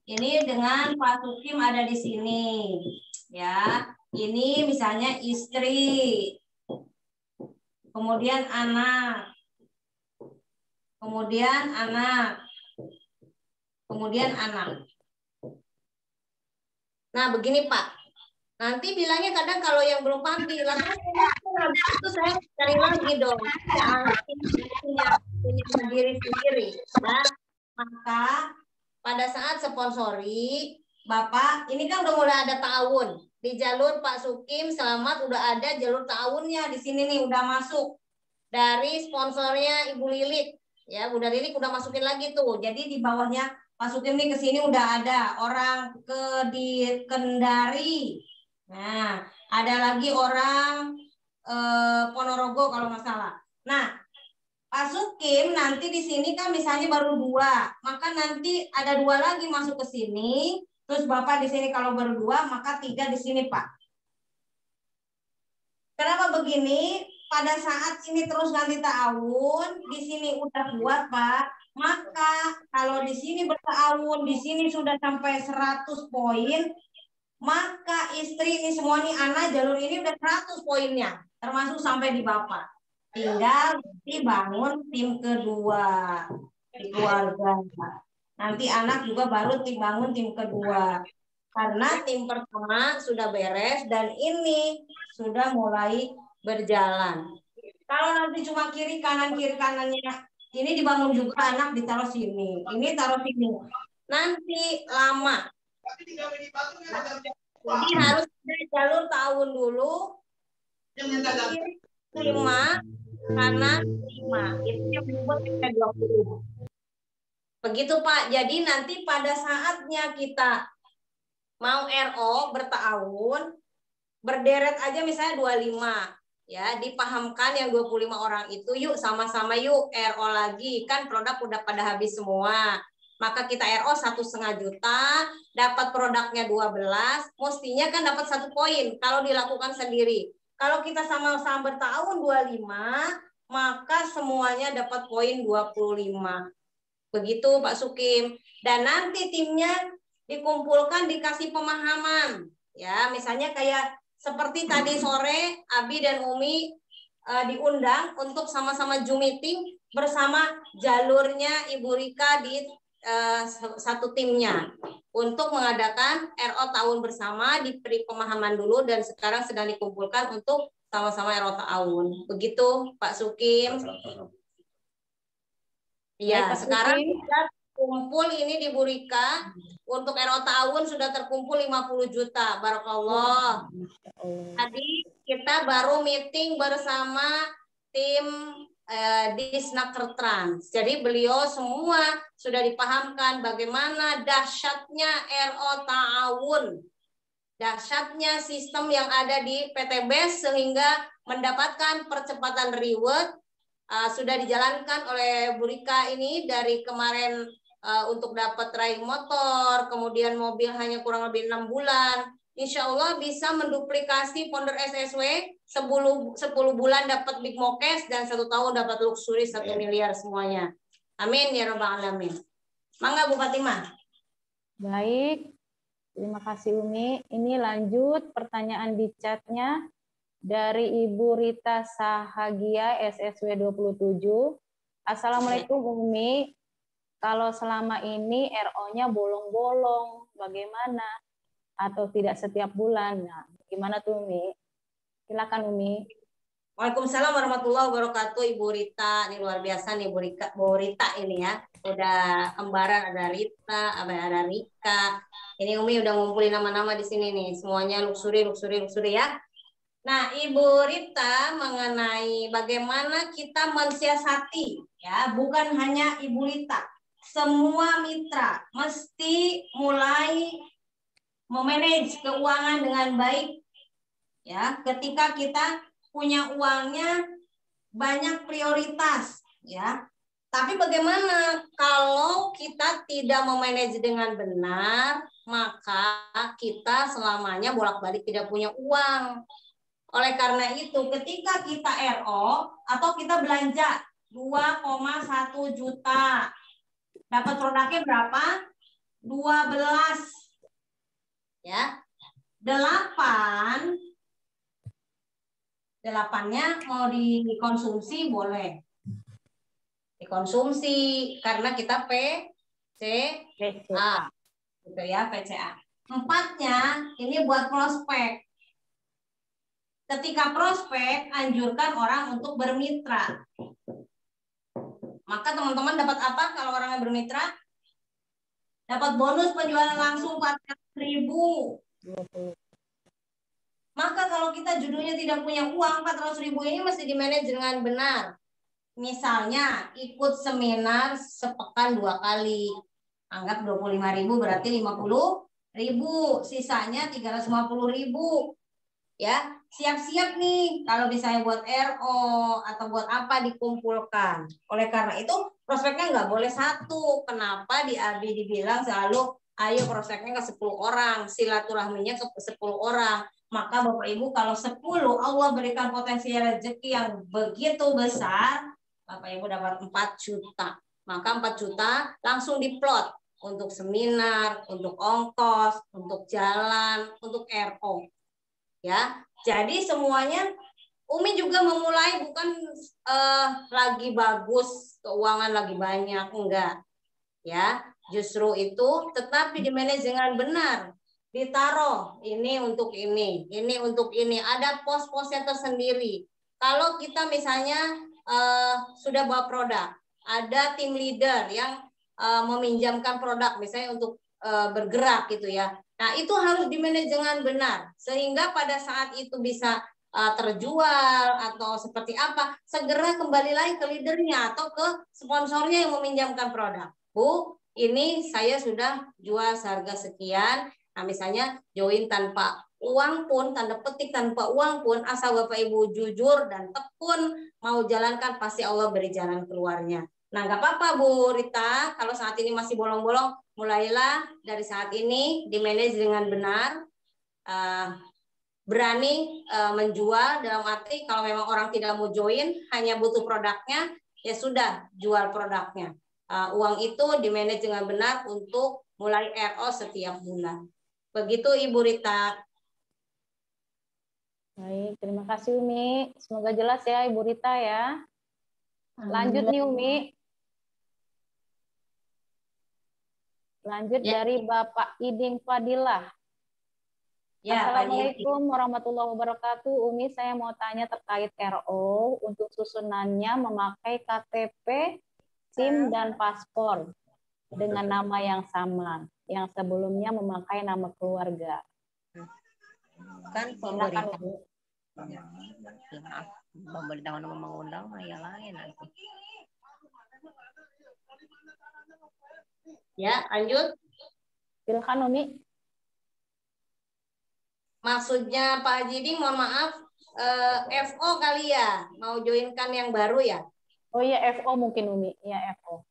Ini dengan Pak Sukim ada di sini. Ya, ini misalnya istri. Kemudian anak. Kemudian anak. Kemudian anak. Nah, begini Pak. Nanti bilangnya kadang kalau yang belum paham bilang, itu saya cari lagi dong. Punya diri sendiri. Nah, maka pada saat sponsori, Bapak, ini kan udah mulai ada tahun. Di jalur Pak Sukim Selamat udah ada jalur tahunnya. Di sini nih udah masuk. Dari sponsornya Ibu Lilik. Ya, Bunda Lilik udah masukin lagi tuh. Jadi di bawahnya Pak Sukim nih ke sini udah ada. Orang di Kendari. Nah, ada lagi orang Ponorogo kalau nggak salah. Nah, Pak Sukim nanti di sini kan misalnya baru 2, maka nanti ada 2 lagi masuk ke sini. Terus Bapak di sini kalau baru 2, maka 3 di sini Pak. Kenapa begini? Pada saat ini terus nanti ta'awun, di sini udah kuat Pak. Maka kalau di sini berta'awun, di sini sudah sampai 100 poin. Maka istri ini semua nih anak jalur ini udah 100 poinnya, termasuk sampai di Bapak. Tinggal dibangun tim kedua di keluarga. Nanti anak juga baru dibangun tim kedua. Karena tim pertama sudah beres dan ini sudah mulai berjalan. Kalau nanti cuma kiri kanannya Ini dibangun juga anak ditaruh sini. Ini taruh sini. Nanti lama. Jadi harus ada jalur tahun dulu. 5 kanan 5. Itu yang membuat kita 20. Begitu Pak. Jadi nanti pada saatnya kita mau RO bertahun, berderet aja misalnya 25. Ya, dipahamkan yang 25 orang itu, yuk sama-sama yuk RO lagi. Kan produk udah pada habis semua. Maka kita RO 1,5 juta, dapat produknya 12, mestinya kan dapat 1 poin kalau dilakukan sendiri. Kalau kita sama-sama bertahun 25, maka semuanya dapat poin 25. Begitu Pak Sukim. Dan nanti timnya dikumpulkan, dikasih pemahaman. Ya, misalnya kayak seperti tadi sore Abi dan Umi diundang untuk sama-sama Zoom meeting bersama jalurnya Ibu Rika di satu timnya untuk mengadakan RO tahun bersama, diberi pemahaman dulu dan sekarang sedang dikumpulkan untuk sama-sama RO tahun. Begitu Pak Sukim. Iya, sekarang kita kumpul ini di Bu Rika. Untuk RO tahun sudah terkumpul 50 juta. Barakallah. Tadi kita baru meeting bersama tim Disnakertrans. Jadi beliau semua sudah dipahamkan bagaimana dahsyatnya RO tahun. Dahsyatnya sistem yang ada di PT BES sehingga mendapatkan percepatan reward. Sudah dijalankan oleh Bu Rika ini dari kemarin untuk dapat raih motor, kemudian mobil hanya kurang lebih 6 bulan. Insya Allah bisa menduplikasi founder SSW 10 bulan dapat Big Mokes dan 1 tahun dapat luxury 1 miliar semuanya. Amin ya Rabbal Alamin. Mangga Bu Fatimah. Baik, terima kasih Umi. Ini lanjut pertanyaan di chatnya dari Ibu Rita Sahagia SSW 27. Assalamualaikum Umi. Kalau selama ini RO-nya bolong-bolong, bagaimana? Atau tidak setiap bulan? Nah, gimana tuh Umi? Silakan Umi. Waalaikumsalam warahmatullahi wabarakatuh Ibu Rita. Ini luar biasa nih Bu Rita ini ya. Udah kembaran, ada Rita, ada Rika. Ini Umi udah ngumpulin nama-nama di sini nih. Semuanya luxury ya. Nah, Ibu Rita mengenai bagaimana kita mensiasati ya, bukan hanya Ibu Rita. Semua mitra mesti mulai memanage keuangan dengan baik. Ya, ketika kita punya uangnya banyak prioritas, ya. Tapi bagaimana kalau kita tidak memanage dengan benar, maka kita selamanya bolak-balik tidak punya uang. Oleh karena itu, ketika kita RO atau kita belanja 2,1 juta, dapat produknya berapa? 12. Ya. 8-nya mau dikonsumsi boleh. Dikonsumsi karena kita PCA. Gitu ya, PCA. 4-nya ini buat prospek. Ketika prospek, anjurkan orang untuk bermitra. Maka teman-teman dapat apa kalau orang yang bermitra? Dapat bonus penjualan langsung 400.000. Maka kalau kita judulnya tidak punya uang, 400.000 ini mesti dimanage dengan benar. Misalnya ikut seminar sepekan 2 kali. Anggap 25.000 berarti 50.000. Sisanya 350.000. Ya, siap-siap nih kalau misalnya buat RO atau buat apa dikumpulkan. Oleh karena itu prospeknya nggak boleh 1. Kenapa di ABI dibilang selalu ayo prospeknya ke 10 orang, silaturahminya ke 10 orang. Maka Bapak Ibu kalau 10 Allah berikan potensi rezeki yang begitu besar, Bapak Ibu dapat 4 juta. Maka 4 juta langsung diplot untuk seminar, untuk ongkos, untuk jalan, untuk RO. Ya, jadi semuanya Umi juga memulai bukan lagi bagus, keuangan lagi banyak, enggak. Ya, justru itu tetapi dimanage dengan benar. Ditaruh ini untuk ini untuk ini. Ada pos-posnya tersendiri. Kalau kita misalnya sudah bawa produk, ada tim leader yang meminjamkan produk misalnya untuk bergerak gitu ya. Nah, itu harus dimanage dengan benar sehingga pada saat itu bisa terjual atau seperti apa, segera kembali lagi ke leadernya atau ke sponsornya yang meminjamkan produk. Bu, ini saya sudah jual seharga sekian. Nah, misalnya join tanpa uang pun, tanda petik tanpa uang pun, asal Bapak Ibu jujur dan tekun mau jalankan, pasti Allah beri jalan keluarnya. Nah, nggak apa-apa Bu Rita, kalau saat ini masih bolong-bolong, mulailah dari saat ini di-manage dengan benar, berani menjual, dalam arti kalau memang orang tidak mau join, hanya butuh produknya, ya sudah, jual produknya. Uang itu di-manage dengan benar untuk mulai RO setiap bulan. Begitu Ibu Rita. Baik, terima kasih Umi. Semoga jelas ya Ibu Rita ya. Lanjut nih Umi. Lanjut Ya. dari Bapak Iding Fadilah. Ya, Assalamualaikum warahmatullahi wabarakatuh. Umi, saya mau tanya terkait RO untuk susunannya memakai KTP, SIM, dan paspor dengan nama yang sama, yang sebelumnya memakai nama keluarga. Kan pemberitahuan sama mengundang ya lain nanti. Ya, lanjut. Silakan Umi. Maksudnya Pak Haji Ding, mohon maaf, FO kali ya, mau joinkan yang baru ya? Oh iya, FO mungkin Umi, ya FO.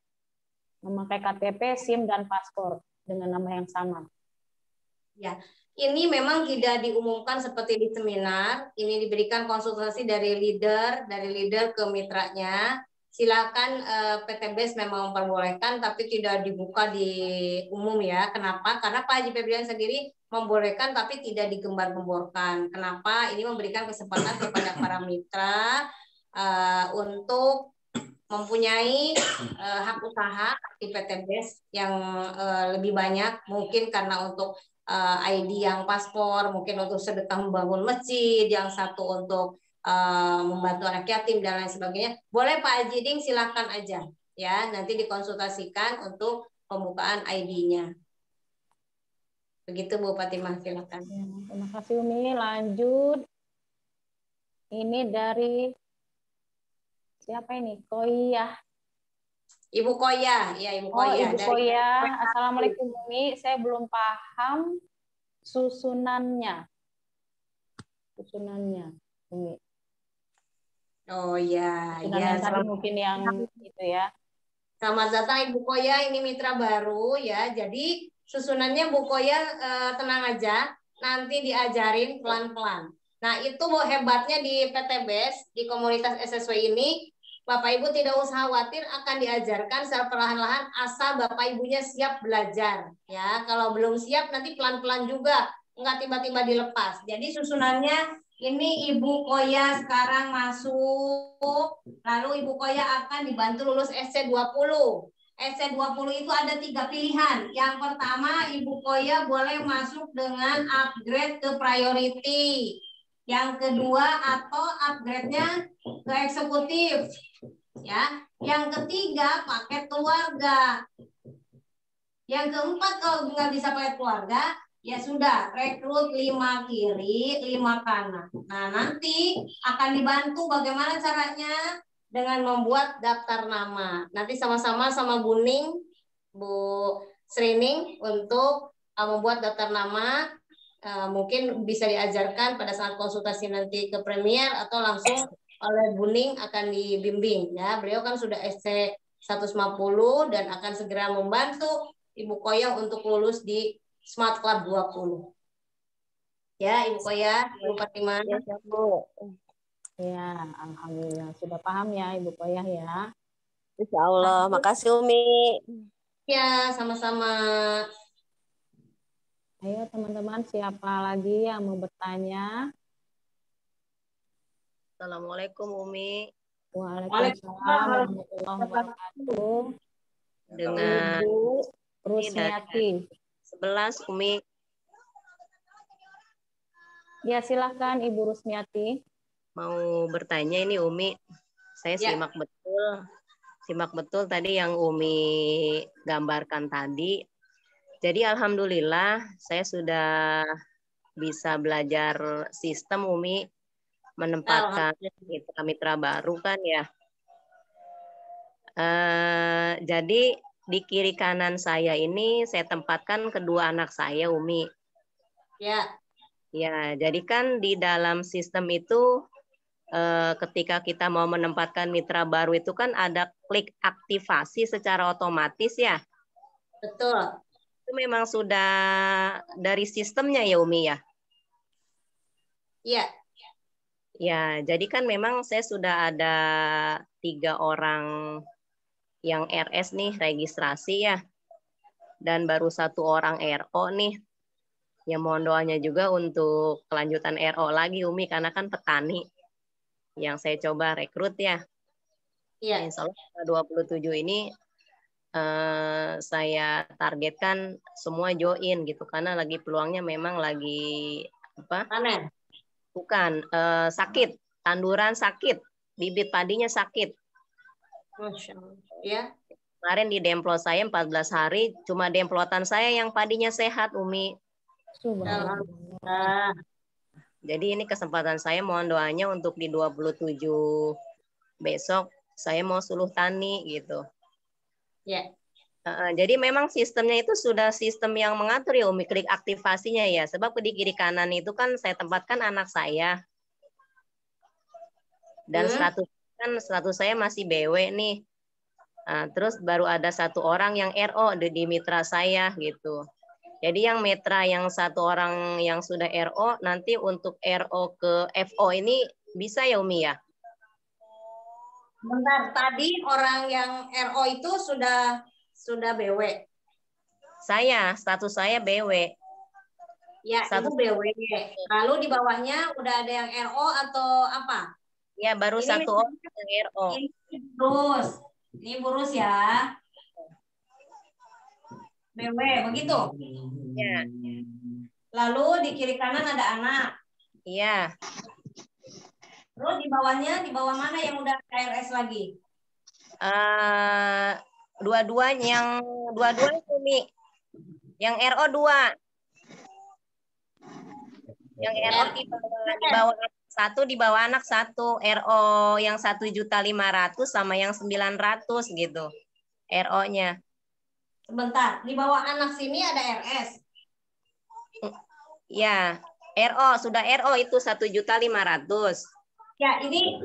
Memakai KTP, SIM, dan paspor dengan nama yang sama. Ya, ini memang tidak diumumkan seperti di seminar. Ini diberikan konsultasi dari leader ke mitranya. Silakan PTBS memang memperbolehkan, tapi tidak dibuka di umum ya. Kenapa? Karena Pak Haji Febrian sendiri membolehkan, tapi tidak digembar-gemborkan. Kenapa? Ini memberikan kesempatan kepada para mitra untuk mempunyai hak usaha di PTBS yang lebih banyak, mungkin karena untuk ID yang paspor, mungkin untuk sedekah membangun masjid, yang satu untuk membantu anak yatim dan lain sebagainya. Boleh Pak Haji Ding, silakan aja ya, nanti dikonsultasikan untuk pembukaan ID-nya. Begitu Bu Fatimah, silakan. Ya, terima kasih Umi. Lanjut. Ini dari siapa ini? Koyah. Ibu Koya, ya Ibu Koya. Oh, Ibu Koya. Assalamualaikum Umi. Saya belum paham susunannya. Umi. Oh ya, ya. Tadi mungkin yang itu ya. Selamat datang Ibu Koya, ini mitra baru ya. Jadi susunannya Bu Koya tenang aja, nanti diajarin pelan-pelan. Nah itu hebatnya di PTBS, di komunitas SSW ini, Bapak Ibu tidak usah khawatir, akan diajarkan secara perlahan-lahan asal Bapak Ibunya siap belajar. Ya, kalau belum siap nanti pelan-pelan juga, nggak tiba-tiba dilepas. Jadi susunannya ini Ibu Koya sekarang masuk, lalu Ibu Koya akan dibantu lulus SC20. SC20 itu ada 3 pilihan. Yang pertama, Ibu Koya boleh masuk dengan upgrade ke priority. Yang kedua, atau upgrade-nya ke eksekutif. Ya. Yang ketiga, paket keluarga. Yang keempat, kalau nggak bisa paket keluarga, ya sudah, rekrut 5 kiri, 5 kanan. Nah, nanti akan dibantu bagaimana caranya dengan membuat daftar nama. Nanti sama-sama sama Bu Ning, Bu Srining untuk membuat daftar nama. Mungkin bisa diajarkan pada saat konsultasi nanti ke Premier atau langsung oleh Bu Ning akan dibimbing. Ya, beliau kan sudah SC 150 dan akan segera membantu Ibu Koya untuk lulus di Smart Club 20. Ya, Ibu Koya, Ibu Fatimah. Ya, Bu. Ya, alhamdulillah sudah paham ya Ibu Koya ya. Insya Allah, makasih Umi. Ya, sama-sama. Ayo teman-teman, siapa lagi yang mau bertanya? Assalamualaikum Umi. Waalaikumsalam warahmatullahi wabarakatuh. Dengan Ibu Rusmiati. 11 Umi. Ya, silahkan Ibu Rusmiati. Mau bertanya ini Umi. Saya simak betul simak betul tadi yang Umi gambarkan tadi. Jadi alhamdulillah saya sudah bisa belajar sistem Umi, menempatkan mitra-mitra baru kan ya. Jadi di kiri kanan saya ini saya tempatkan kedua anak saya Umi. Ya. Ya, jadi kan di dalam sistem itu ketika kita mau menempatkan mitra baru itu kan ada klik aktivasi secara otomatis ya. Betul. Itu memang sudah dari sistemnya ya Umi ya? Iya. Ya, jadi kan memang saya sudah ada 3 orang yang RS nih registrasi ya. Dan baru 1 orang RO nih. Ya mohon doanya juga untuk kelanjutan RO lagi Umi karena kan petani yang saya coba rekrut ya. Iya. Insya Allah 27 ini saya targetkan semua join gitu karena lagi peluangnya memang lagi apa? Panen. Bukan sakit, tanduran sakit, bibit padinya sakit. Masya Allah. Ya. Kemarin di demplo saya 14 hari, cuma demplotan saya yang padinya sehat, Umi. Alhamdulillah. Jadi ini kesempatan saya mohon doanya untuk di 27 besok saya mau suluh tani gitu. Ya. Jadi memang sistemnya itu sudah sistem yang mengatur ya Umi, klik aktivasinya ya. Sebab di kiri kanan itu kan saya tempatkan anak saya. Dan status saya masih BW nih. Nah, terus baru ada 1 orang yang RO di mitra saya gitu. Jadi yang mitra yang 1 orang yang sudah RO, nanti untuk RO ke FO ini bisa ya Umi ya? Bentar, tadi orang yang RO itu sudah BW. Status saya BW. Ya, Ibu BW. Lalu di bawahnya udah ada yang RO atau apa? Ya, baru ini 1 orang yang RO. Ini burus ya. BW, begitu? Ya. Lalu di kiri kanan ada anak. Iya. Terus di bawah mana yang udah KRS lagi? Dua-duanya Umi. Yang RO 2. Yang RO di bawah 1, di bawah anak 1. RO yang 1.500.000 sama yang 900 gitu. RO-nya. Sebentar, di bawah anak sini ada RS. Ya, RO sudah RO itu 1.500.000. Ya, ini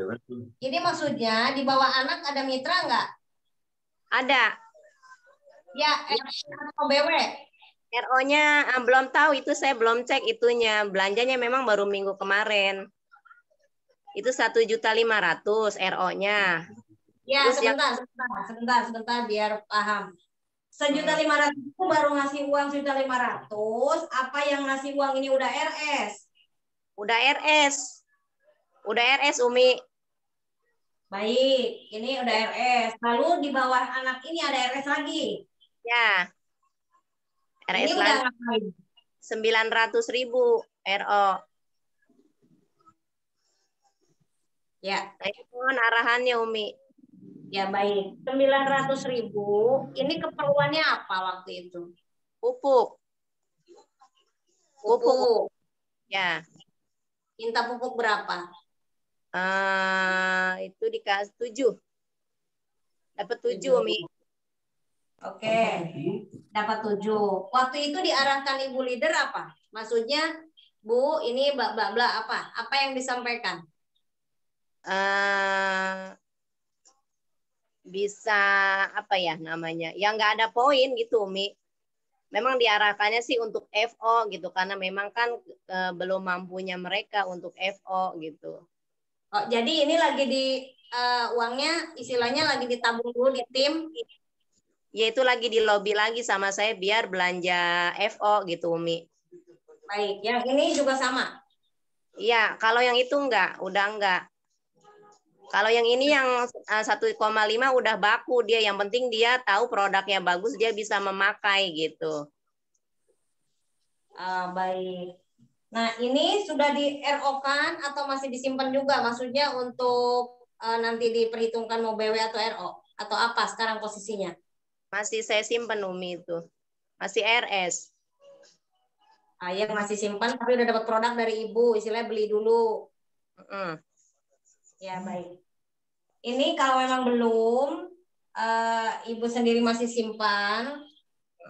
maksudnya di bawah anak ada mitra nggak? Ada. Ya, RS atau BW? RO-nya belum tahu, itu saya belum cek itunya. Belanjanya memang baru minggu kemarin. Itu 1.500.000 RO-nya. Ya, sebentar biar paham. 1.500.000 itu baru ngasih uang 1.500.000. Apa yang ngasih uang ini udah RS? Udah RS Umi. Baik, ini udah RS. Lalu di bawah anak ini ada RS lagi. Ya. RS ini udah lagi 900.000 RO. Ya. Saya mohon arahannya Umi. Ya baik, 900.000. Ini keperluannya apa waktu itu? Pupuk. Ya. Minta pupuk berapa? Itu dikasih 7. Dapat 7 Umi. Oke, dapat 7. Waktu itu diarahkan Ibu Leader apa? Maksudnya, Bu, ini bla apa? Apa yang disampaikan? Bisa apa ya namanya? Yang nggak ada poin gitu, Umi. Memang diarahkannya sih untuk FO gitu, karena memang kan belum mampunya mereka untuk FO gitu. Oh, jadi ini lagi uangnya istilahnya lagi ditabung dulu di tim. Ya itu lagi di lobby lagi sama saya biar belanja FO gitu Umi. Baik, yang ini juga sama? Iya, kalau yang itu udah enggak. Kalau yang ini yang 1,5 udah baku dia, yang penting dia tahu produknya bagus, dia bisa memakai gitu. Baik. Nah ini sudah di RO-kan atau masih disimpan juga? Maksudnya untuk nanti diperhitungkan mau BW atau RO? atau apa sekarang posisinya? Masih saya simpan Umi itu. Masih RS. Ayah masih simpan tapi udah dapat produk dari ibu, istilahnya beli dulu. Ya baik. Ini kalau memang belum, ibu sendiri masih simpan.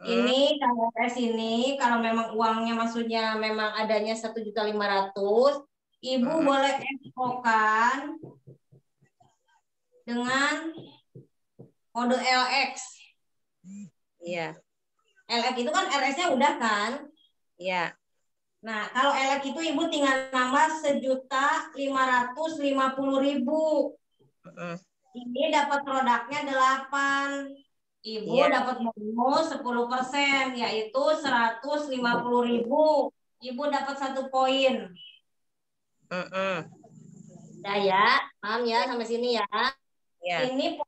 Ini kalau ini kalau memang uangnya maksudnya memang adanya 1.500.000, ibu boleh FO-kan dengan kode LX. Iya. LX itu kan RS-nya udah kan? Iya. Nah, kalau LX itu ibu tinggal nambah 1.550.000. Ini dapat produknya 8. Ibu dapat bonus 10%, yaitu 150.000. Ibu dapat 1 poin. Udah ya, paham ya sampai sini ya. Ini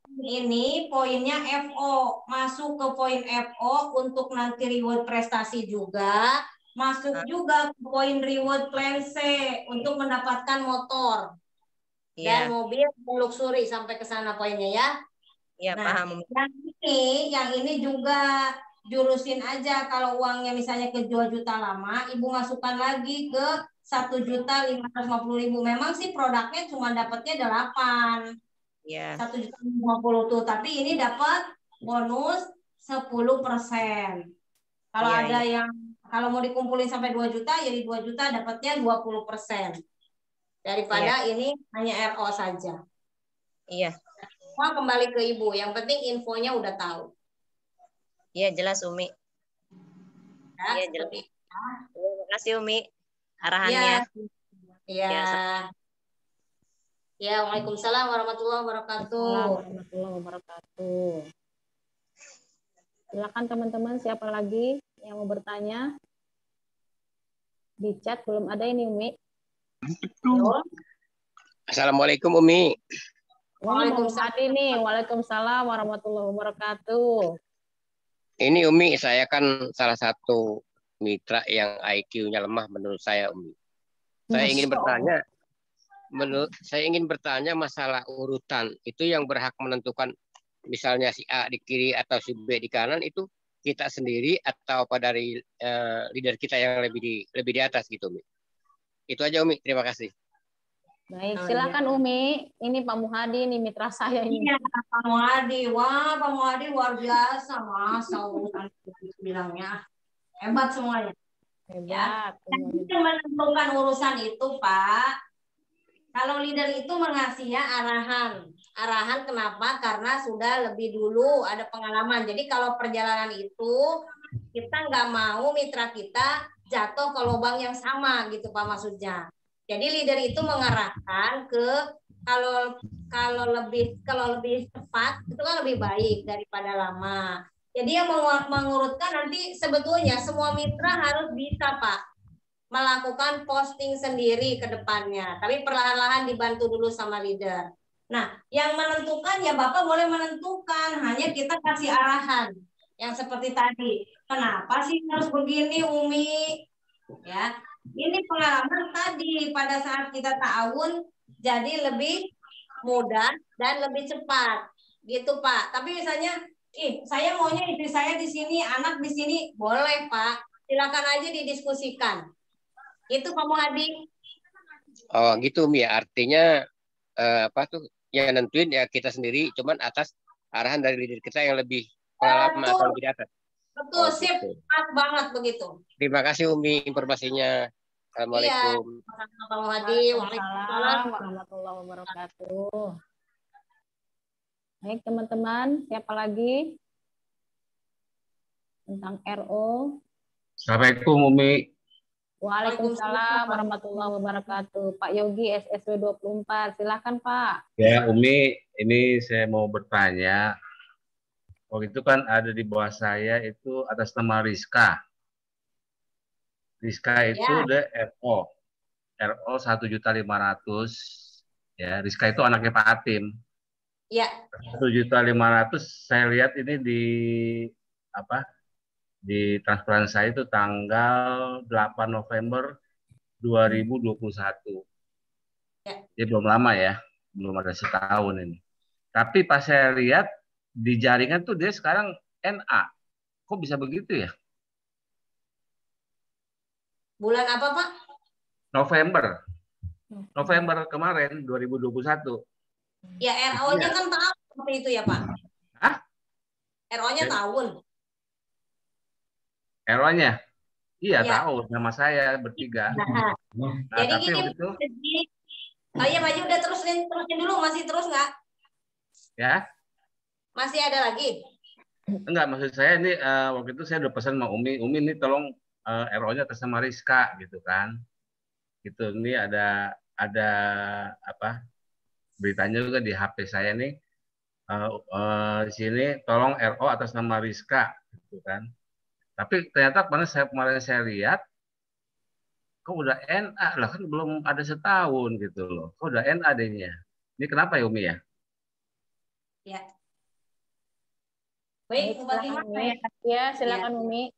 poinnya FO. Masuk ke poin FO untuk nanti reward prestasi juga. Masuk juga ke poin reward plan C untuk mendapatkan motor dan mobil luxury sampai ke sana poinnya ya. Iya, paham. Yang ini juga jurusin aja, kalau uangnya misalnya ke 2 juta lama, ibu masukkan lagi ke 1.550.000. Memang sih produknya cuma dapatnya 8. 1.050.000 tuh, tapi ini dapat bonus 10%. Kalau ada yang kalau mau dikumpulin sampai 2 juta, jadi 2 juta dapatnya 20%. Daripada ini hanya RO saja. Iya. Semua kembali ke ibu. Yang penting infonya udah tahu. Iya, jelas Umi. Iya, jelas. Terima kasih Umi arahannya. Iya. Ya, waalaikumsalam warahmatullahi wabarakatuh. Warahmatullahi wabarakatuh. Silakan teman-teman, siapa lagi yang mau bertanya? Di chat belum ada ini Umi. Assalamualaikum Umi. Waalaikumsalam warahmatullahi wabarakatuh. Ini Umi, saya kan salah satu mitra yang IQ-nya lemah menurut saya Umi. Saya ingin bertanya masalah urutan itu yang berhak menentukan, misalnya si A di kiri atau si B di kanan, itu kita sendiri atau apa dari leader kita yang lebih di atas gitu Umi. Itu aja Umi, terima kasih. Baik, silakan Umi. Ini Pak Muhadi, ini mitra saya ini. Iya, Pak Muhadi. Wah, Pak Muhadi luar biasa, Masa urusan bilangnya. Hebat semuanya. Hebat. Yang menentukan urusan itu, Pak. Kalau leader itu mengasihnya arahan. Arahan kenapa? Karena sudah lebih dulu ada pengalaman. Jadi kalau perjalanan itu, kita nggak mau mitra kita jatuh ke lubang yang sama gitu, Pak, maksudnya. Jadi leader itu mengarahkan ke kalau lebih cepat itu kan lebih baik daripada lama. Jadi yang mengurutkan nanti sebetulnya semua mitra harus bisa Pak melakukan posting sendiri ke depannya. Tapi perlahan-lahan dibantu dulu sama leader. Nah, yang menentukan ya Bapak boleh menentukan, hanya kita kasih arahan yang seperti tadi. Kenapa sih harus begini Umi? Ya. Ini pengalaman tadi pada saat kita ta'awun jadi lebih mudah dan lebih cepat. Gitu, Pak. Tapi misalnya, saya maunya istri saya di sini, anak di sini, boleh, Pak. Silakan aja didiskusikan. Itu Pak Muhadi. Oh, gitu Umi ya. Artinya apa tuh yang nentuin ya kita sendiri, cuman atas arahan dari leader kita yang lebih pengalaman atau lebih di atas. Betul, sip. Pas banget begitu. Terima kasih Umi informasinya. Assalamualaikum. Iya, Pak Muhadi. Waalaikumsalam warahmatullahi wabarakatuh. Baik teman-teman, siapa lagi? Tentang RO. Assalamualaikum Umi. Waalaikumsalam warahmatullahi wabarakatuh. Pak Yogi SSW 24, silakan Pak. Ya Umi, ini saya mau bertanya. Waktu itu kan ada di bawah saya itu atas nama Rizka. Rizka itu udah RO 1.500.000. Ya, Rizka itu anaknya Pak Atim. Iya. 1.500.000 saya lihat ini di transparan saya itu tanggal 8 November 2021. Ya. Jadi belum lama ya, belum ada setahun ini. Tapi pas saya lihat di jaringan tuh dia sekarang NA. Kok bisa begitu ya? Bulan apa, Pak? November kemarin 2021. Ya, RO-nya kan tahun seperti itu ya, Pak? Hah? RO-nya tahun. RO-nya? Iya, Ya. tahun. Nama saya bertiga. Nah, jadi tapi gini, waktu itu, oh iya, Pak Haji udah terusin dulu, masih terus nggak? ya, Masih ada lagi? enggak, maksud saya ini waktu itu saya udah pesan sama Umi ini tolong RO-nya atas nama Rizka gitu kan. Gitu. Ini ada apa? Beritanya juga di HP saya nih. Di sini tolong RO atas nama Rizka gitu kan. Tapi ternyata kemarin saya lihat kok udah NA lah, kan belum ada setahun gitu loh. Kok udah NA adanya. Ini kenapa ya Umi ya? Ya. Baik, Bu Fatimah. Ya, silakan Umi.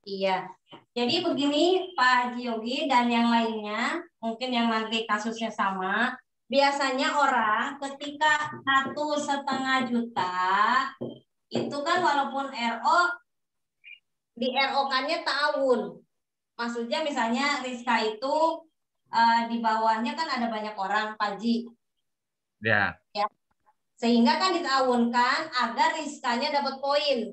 Iya. Jadi begini Pak Haji Yogi dan yang lainnya, mungkin yang nanti kasusnya sama. Biasanya orang ketika 1,5 juta itu kan walaupun RO di RO-kannya tahun. Maksudnya misalnya Rizka itu di bawahnya kan ada banyak orang, Pak Haji. Ya. Ya. Sehingga kan ditahunkan agar Rizkanya dapat poin.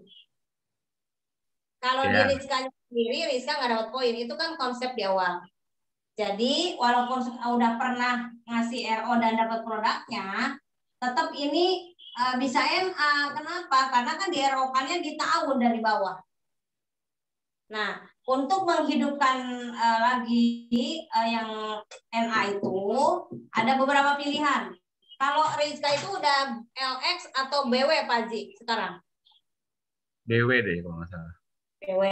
Kalau di Rizkanya sendiri, Rizka nggak dapat poin. Itu kan konsep di awal. Jadi walaupun udah pernah ngasih RO dan dapat produknya, tetap ini bisa NA. Kenapa? Karena kan di RO-kannya di tahun dari bawah. Nah, untuk menghidupkan lagi yang NA itu, ada beberapa pilihan. Kalau Rizka itu udah LX atau BW Pak Haji sekarang? BW deh kalau nggak salah. BW.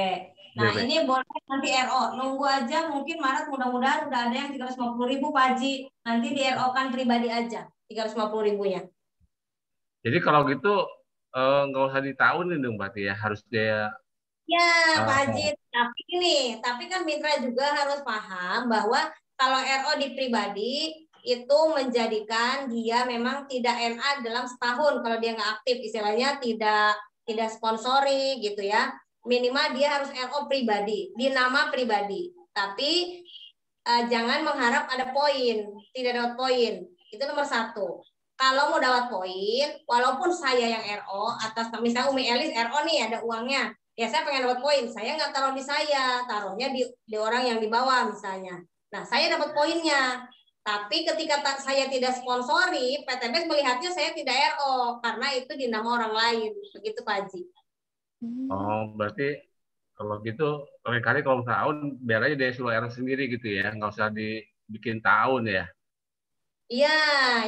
Nah, BW. ini boleh nanti RO. Nunggu aja mungkin Maret mudah-mudahan udah ada yang 350.000 Pak Haji. Nanti di RO kan pribadi aja 350.000-nya. Jadi kalau gitu nggak usah ditahunin dong berarti ya, harus dia. Ya, Pak Haji. Tapi kan mitra juga harus paham bahwa kalau RO di pribadi itu menjadikan dia memang tidak NA dalam setahun kalau dia nggak aktif, istilahnya tidak sponsori gitu ya. Minimal dia harus RO pribadi, di nama pribadi. Tapi jangan mengharap ada poin, tidak dapat poin. Itu nomor 1. Kalau mau dapat poin, walaupun saya yang RO atas misalnya Umi Elis RO nih ada uangnya, ya saya pengen dapat poin, saya nggak taruh di saya, taruhnya di orang yang di bawah misalnya. Nah, saya dapat poinnya. Tapi ketika saya tidak sponsori, PTBS melihatnya saya tidak RO karena itu di nama orang lain. Begitu Pak Haji. Oh, berarti kalau gitu kali kalau tahun biar aja dia suruh RO sendiri gitu ya, nggak usah dibikin tahun ya. Iya,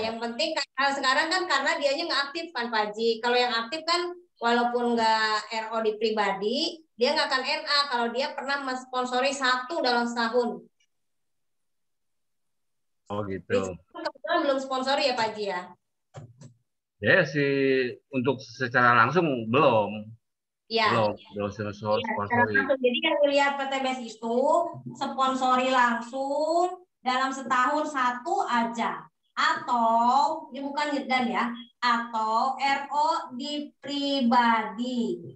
yang penting sekarang kan karena dianya nggak aktif kan Pak Haji. Kalau yang aktif kan walaupun nggak RO di pribadi, dia nggak akan NA kalau dia pernah mensponsori 1 dalam setahun. Oh gitu. Kebetulan belum sponsori ya Pak Haji ya? Ya sih, untuk secara langsung belum. Ya. Belum sponsori. Jadi yang dilihat PTBS itu sponsori langsung dalam setahun 1 aja. Atau, ini bukan dan ya, atau RO di pribadi.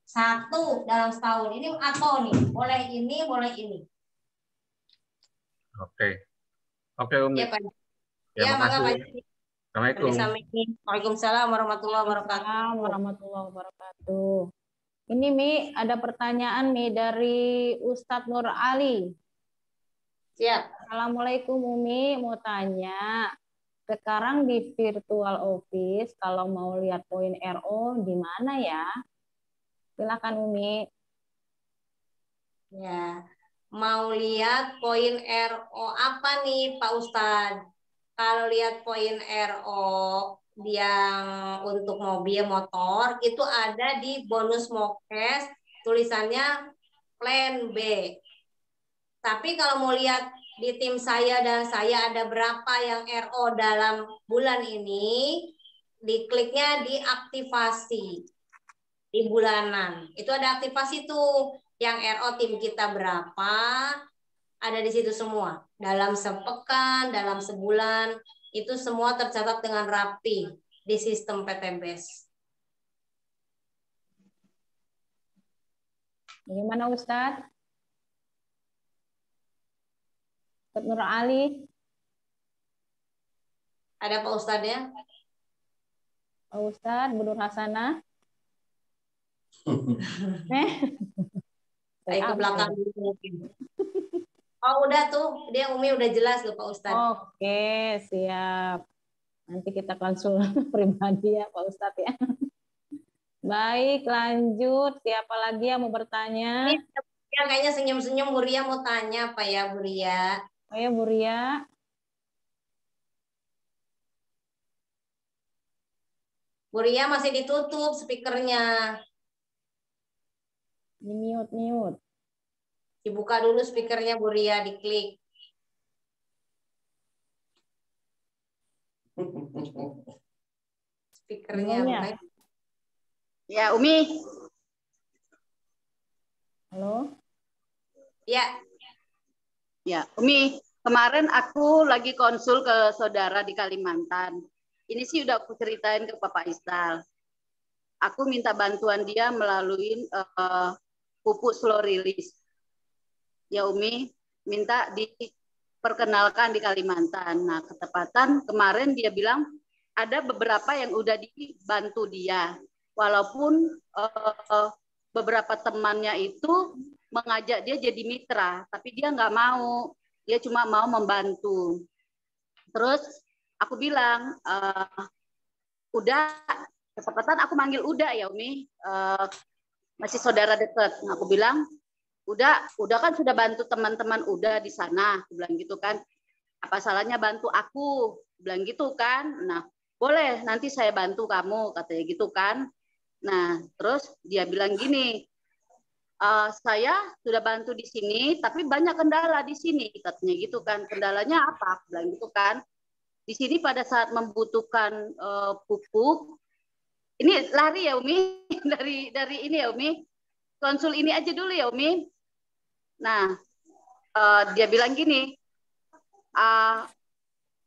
1 dalam setahun. Ini atau nih, boleh ini, boleh ini. Oke. Oke, Umi. Ya, Pak. Ya, makasih. Assalamualaikum. Waalaikumsalam warahmatullahi wabarakatuh. Ini Mi, ada pertanyaan Mi dari Ustadz Nur Ali. Siap. Assalamualaikum Umi, mau tanya. Sekarang di virtual office kalau mau lihat poin RO di mana ya? Silakan Umi. Ya. Mau lihat poin RO apa nih Pak Ustadz? Kalau lihat poin RO yang untuk mobil motor itu ada di bonus mokes tulisannya plan B. Tapi kalau mau lihat di tim saya dan saya ada berapa yang RO dalam bulan ini, dikliknya di aktivasi di bulanan. Itu ada aktivasi tuh yang RO tim kita berapa, ada di situ semua. Dalam sepekan, dalam sebulan, itu semua tercatat dengan rapi di sistem PTBS. Bagaimana Ustadz? Ustadz Nur Ali? Ada Pak Ustadz ya? Pak Ustadz, Bu Nur Hasanah? Saya ke belakang dulu mungkin. Oh udah tuh, dia Umi udah jelas loh Pak Ustadz. Oke, siap. Nanti kita konsul pribadi ya Pak Ustadz ya. Baik, lanjut. Siapa lagi yang mau bertanya? Ya, kayaknya senyum-senyum Bu Ria mau tanya apa ya Bu Ria? Oh ya Bu Ria. Bu Ria masih ditutup speakernya. Di mute. Dibuka dulu speakernya Bu Ria, diklik. Speakernya. Ya, Umi. Halo. Ya. Ya, Umi. Kemarin aku lagi konsul ke saudara di Kalimantan. Ini sih udah aku ceritain ke Bapak Istal. Aku minta bantuan dia melalui pupuk slow release. Ya Umi, minta diperkenalkan di Kalimantan. Nah, ketepatan kemarin dia bilang ada beberapa yang udah dibantu dia. Walaupun beberapa temannya itu mengajak dia jadi mitra, tapi dia nggak mau. Dia cuma mau membantu. Terus aku bilang, udah, kesempatan aku manggil Uda ya Umi, masih saudara dekat. Nah, aku bilang, udah kan sudah bantu teman-teman Uda di sana, aku bilang gitu kan. Apa salahnya bantu aku, bilang gitu kan. Nah, boleh nanti saya bantu kamu, katanya gitu kan. Nah, terus dia bilang gini, saya sudah bantu di sini, tapi banyak kendala di sini, katanya gitu kan. Kendalanya apa? Aku bilang gitu kan. Di sini pada saat membutuhkan pupuk, ini lari ya Umi, dari ini ya Umi, konsul ini aja dulu ya Umi. Nah, dia bilang gini,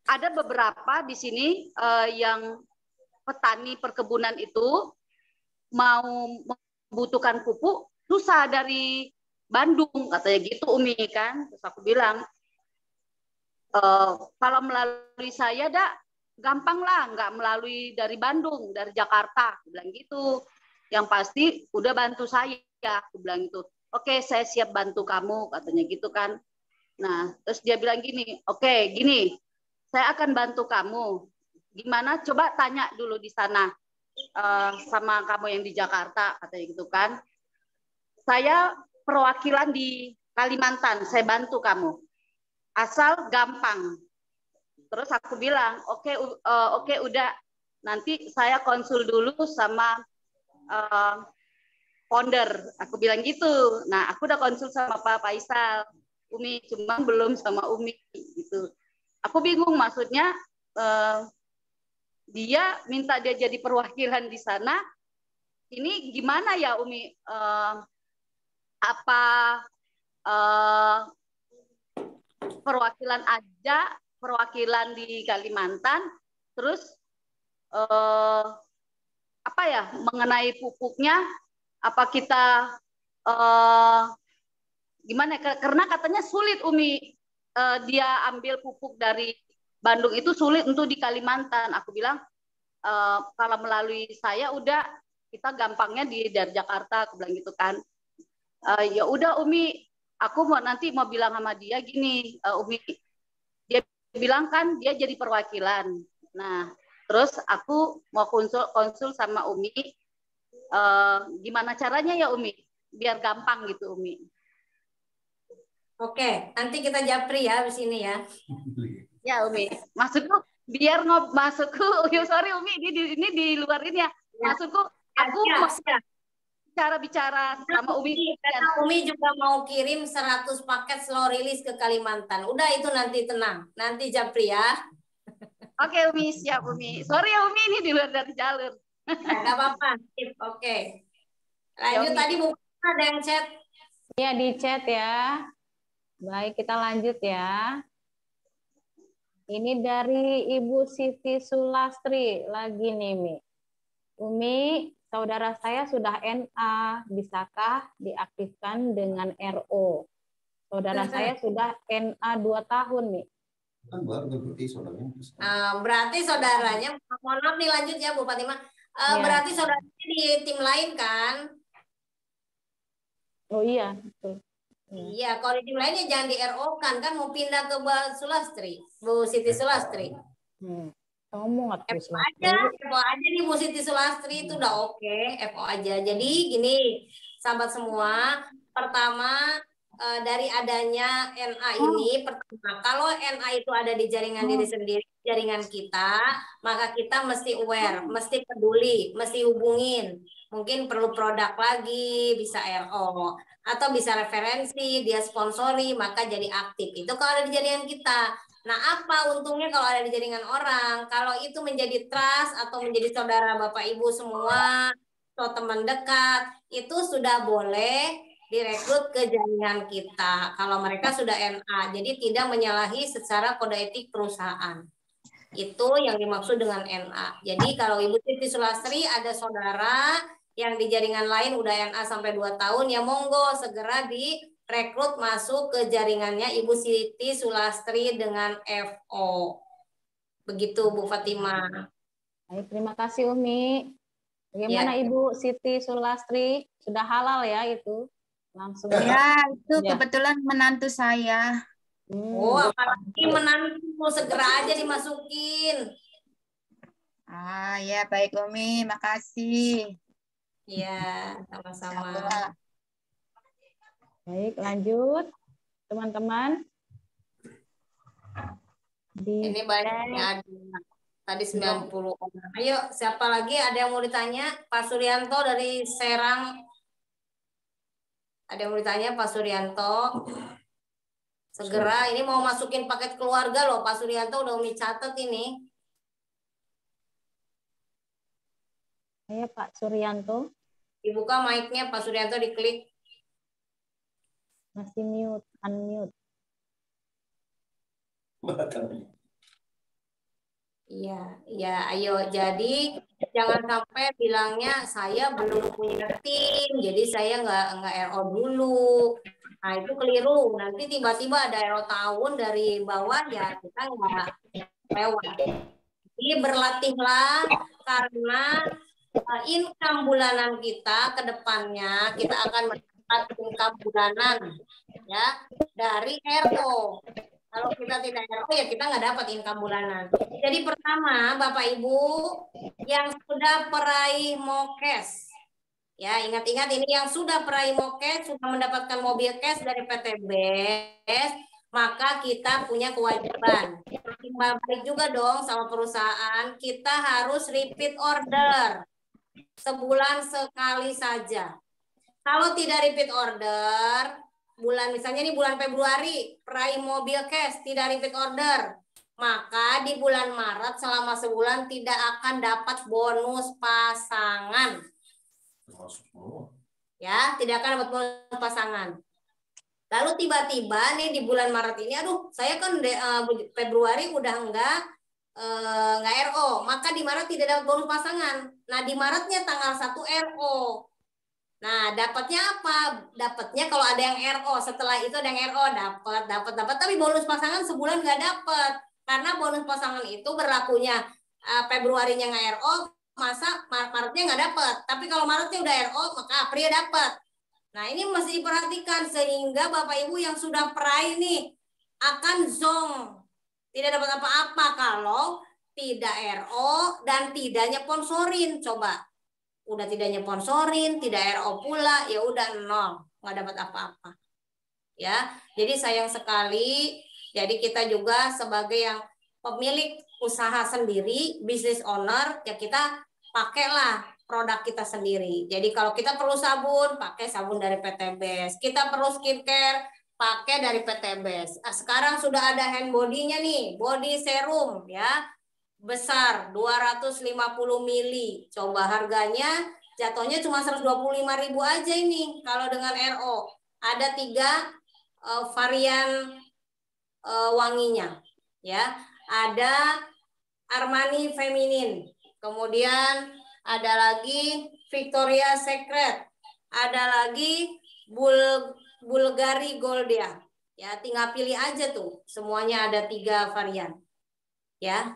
ada beberapa di sini yang petani perkebunan itu mau membutuhkan pupuk susah dari Bandung, katanya gitu Umi kan. Terus aku bilang, kalau melalui saya gampang lah, nggak melalui dari Bandung, dari Jakarta, aku bilang gitu. Yang pasti udah bantu saya, aku bilang gitu. Oke, saya siap bantu kamu, katanya gitu kan. Nah, terus dia bilang gini, oke, gini, saya akan bantu kamu. Gimana? Coba tanya dulu di sana sama kamu yang di Jakarta, katanya gitu kan. Saya perwakilan di Kalimantan, saya bantu kamu. Asal gampang. Terus aku bilang, oke, udah. Nanti saya konsul dulu sama founder. Aku bilang gitu. Nah, aku udah konsul sama Pak Faisal, Umi, cuma belum sama Umi gitu. Aku bingung maksudnya dia minta dia jadi perwakilan di sana. Ini gimana ya Umi? Apa perwakilan aja, perwakilan di Kalimantan, terus apa ya mengenai pupuknya? Apa kita gimana? Karena katanya sulit Umi, dia ambil pupuk dari Bandung itu sulit untuk di Kalimantan. Aku bilang kalau melalui saya udah kita gampangnya dari Jakarta, aku bilang gitu kan. Ya udah Umi, aku nanti mau bilang sama dia gini, Umi, dia bilang kan dia jadi perwakilan. Nah, terus aku mau konsul sama Umi, gimana caranya ya Umi, biar gampang gitu Umi. Oke, nanti kita japri ya di sini ya. Ya Umi, maksudku biar masukku, sorry Umi, ini di luar ini ya. Maksudku aku mau bicara sama Umi. Karena Umi juga mau kirim 100 paket slow release ke Kalimantan. Udah itu nanti tenang, nanti japri ya. Oke Umi, siap Umi. Sorry ya Umi, ini di luar dari jalur. Nggak apa-apa. Oke. Lanjut ya, tadi Bu ada yang chat. Iya di chat ya. Baik, kita lanjut ya. Ini dari Ibu Siti Sulastri lagi nih, Mi. Umi, saudara saya sudah NA, bisakah diaktifkan dengan RO? Saudara saya sudah NA 2 tahun nih. Kan baru berarti saudaranya bisa. Berarti saudaranya, mohon maaf nih lanjut ya Bu Fatimah. Berarti saudaranya di tim lain kan? Oh iya, betul. Iya, kalau di tim lainnya jangan di RO kan mau pindah ke Bu Sulastri, Bu Siti Sulastri. Ngomong FO aja nih Bu Siti Sulastri itu udah oke, FO aja. Jadi gini, sahabat semua, pertama dari adanya NA ini, pertama kalau NA itu ada di jaringan diri sendiri, jaringan kita, maka kita mesti aware, mesti peduli, mesti hubungin. Mungkin perlu produk lagi, bisa RO, atau bisa referensi, dia sponsori, maka jadi aktif. Itu kalau ada di jaringan kita. Nah, apa untungnya kalau ada di jaringan orang? Kalau itu menjadi trust atau menjadi saudara Bapak Ibu semua, atau teman dekat, itu sudah boleh direkrut ke jaringan kita. Kalau mereka sudah NA, jadi tidak menyalahi secara kode etik perusahaan. Itu yang dimaksud dengan NA. Jadi kalau Ibu Siti Sulastri ada saudara yang di jaringan lain udah NA sampai 2 tahun, ya monggo segera direkrut masuk ke jaringannya Ibu Siti Sulastri dengan FO. Begitu Bu Fatimah. Baik, terima kasih Umi. Bagaimana Ibu Siti Sulastri? Sudah halal ya itu? Langsung. Ya, itu kebetulan menantu saya. Oh, apalagi menantu, segera aja dimasukin. Ya baik Umi, makasih. Iya, sama-sama. Baik, lanjut teman-teman. Ini banyak, tadi 90 orang. Ayo, siapa lagi? Ada yang mau ditanya? Pak Suryanto dari Serang. Ada yang mau ditanya Pak Suryanto? Segera, ini mau masukin paket keluarga loh Pak Suryanto, udah Umi catat ini. Ayo Pak Suryanto. Dibuka mic-nya Pak Suryanto, diklik. Masih mute, unmute. Iya, ayo. Jadi jangan sampai bilangnya saya belum punya tim, jadi saya nggak RO dulu. Nah itu keliru. Nanti tiba-tiba ada RO tahun dari bawah ya kita nggak lewat. Jadi berlatihlah karena income bulanan kita ke depannya kita akan mendapat income bulanan ya dari RO. Kalau kita tidak RO ya kita nggak dapat income bulanan. Jadi pertama Bapak Ibu yang sudah peraih MOKES, ya ingat-ingat ini yang sudah peraih MOKES sudah mendapatkan mobil cash dari PTBS, maka kita punya kewajiban. Timbal balik juga dong sama perusahaan, kita harus repeat order sebulan sekali saja. Kalau tidak repeat order, misalnya ini bulan Februari peraih mobil cash tidak repeat order, maka di bulan Maret selama sebulan tidak akan dapat bonus pasangan. Ya, tidak akan dapat bonus pasangan. Lalu tiba-tiba nih di bulan Maret ini, aduh saya kan Februari udah enggak RO, maka di Maret tidak dapat bonus pasangan. Nah di Maretnya tanggal 1 RO. Nah, dapatnya apa? Dapatnya kalau ada yang RO, setelah itu ada yang RO, dapat. Tapi bonus pasangan sebulan nggak dapat. Karena bonus pasangan itu berlakunya Februarinya nggak RO, masa Maretnya nggak dapat. Tapi kalau Maretnya udah RO, maka April dapat. Nah, ini mesti diperhatikan sehingga Bapak Ibu yang sudah peraih nih akan zong. Tidak dapat apa-apa kalau tidak RO dan tidak nyeponsorin. Coba. Udah tidak nyeponsorin, tidak RO pula, ya udah nol, nggak dapat apa-apa. Ya, jadi sayang sekali. Jadi kita juga sebagai yang pemilik usaha sendiri, business owner, ya kita pakailah produk kita sendiri. Jadi kalau kita perlu sabun, pakai sabun dari PTBS. Kita perlu skincare, pakai dari PTBS. Nah, sekarang sudah ada hand body-nya nih, body serum ya. Besar 250 mili. Coba harganya jatuhnya cuma 125.000 aja ini kalau dengan RO. Ada 3 varian wanginya ya. Ada Armani Feminin. Kemudian ada lagi Victoria Secret, ada lagi Bulgari Goldia. Ya, tinggal pilih aja tuh. Semuanya ada 3 varian. Ya.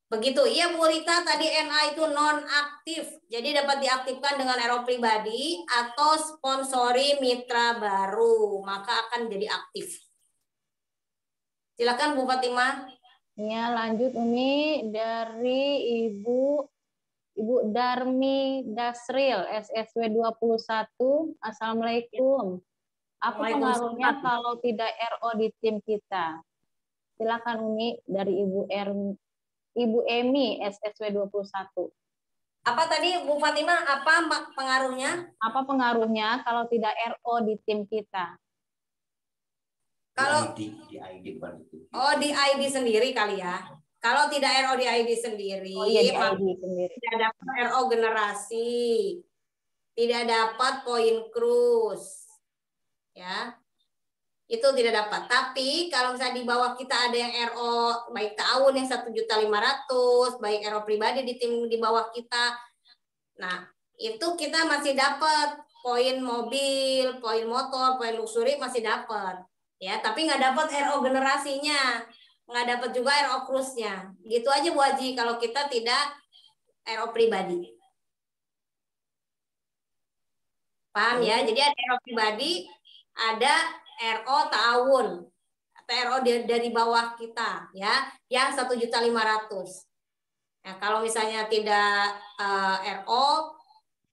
Begitu. Iya Bu Rita, tadi NA itu non-aktif. Jadi dapat diaktifkan dengan RO pribadi atau sponsori mitra baru. Maka akan jadi aktif. Silakan Bu Fatimah. Ya, lanjut Umi dari Ibu Darmi Dasril, SSW 21. Assalamualaikum. Apa pengaruhnya kalau tidak RO di tim kita? Silakan Umi dari Ibu Emi, SSW 21. Apa tadi Bu Fatimah? Apa pengaruhnya? Apa pengaruhnya kalau tidak RO di tim kita? Kalau di ID bukan itu. Oh, di ID sendiri kali ya. Kalau tidak RO di ID sendiri, di ID sendiri. Tidak dapat RO generasi, tidak dapat poin cruise, ya, itu tidak dapat. Tapi kalau misalnya di bawah kita ada yang RO baik tahun yang 1.500.000, baik RO pribadi di tim di bawah kita, nah itu kita masih dapat poin mobil, poin motor, poin luxury masih dapat. Ya, tapi nggak dapat RO generasinya, nggak dapat juga RO cruise-nya. Gitu aja Bu Haji kalau kita tidak RO pribadi. Paham ya? Jadi ada RO pribadi, ada RO tahun, atau RO dari bawah kita, ya, yang 1.500.000. Nah, kalau misalnya tidak RO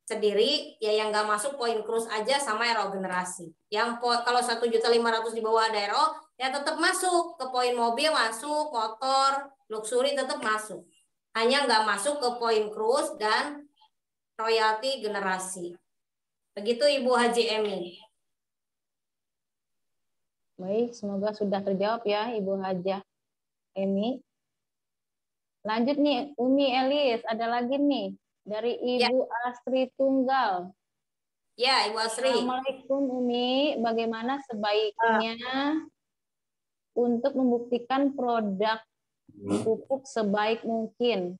sendiri, ya yang nggak masuk poin cruise aja sama RO generasi. Yang kalau 1.500.000 di bawah ada RO, ya tetap masuk ke poin mobil, masuk motor, luxury tetap masuk. Hanya nggak masuk ke poin cruise dan royalti generasi. Begitu Ibu Haji Emi. Baik, semoga sudah terjawab ya Ibu Hajah Emi. Lanjut nih Umi Elis, ada lagi nih dari Ibu Asri Tunggal. Ya, Ibu Asri. Assalamualaikum Umi, bagaimana sebaiknya untuk membuktikan produk pupuk sebaik mungkin?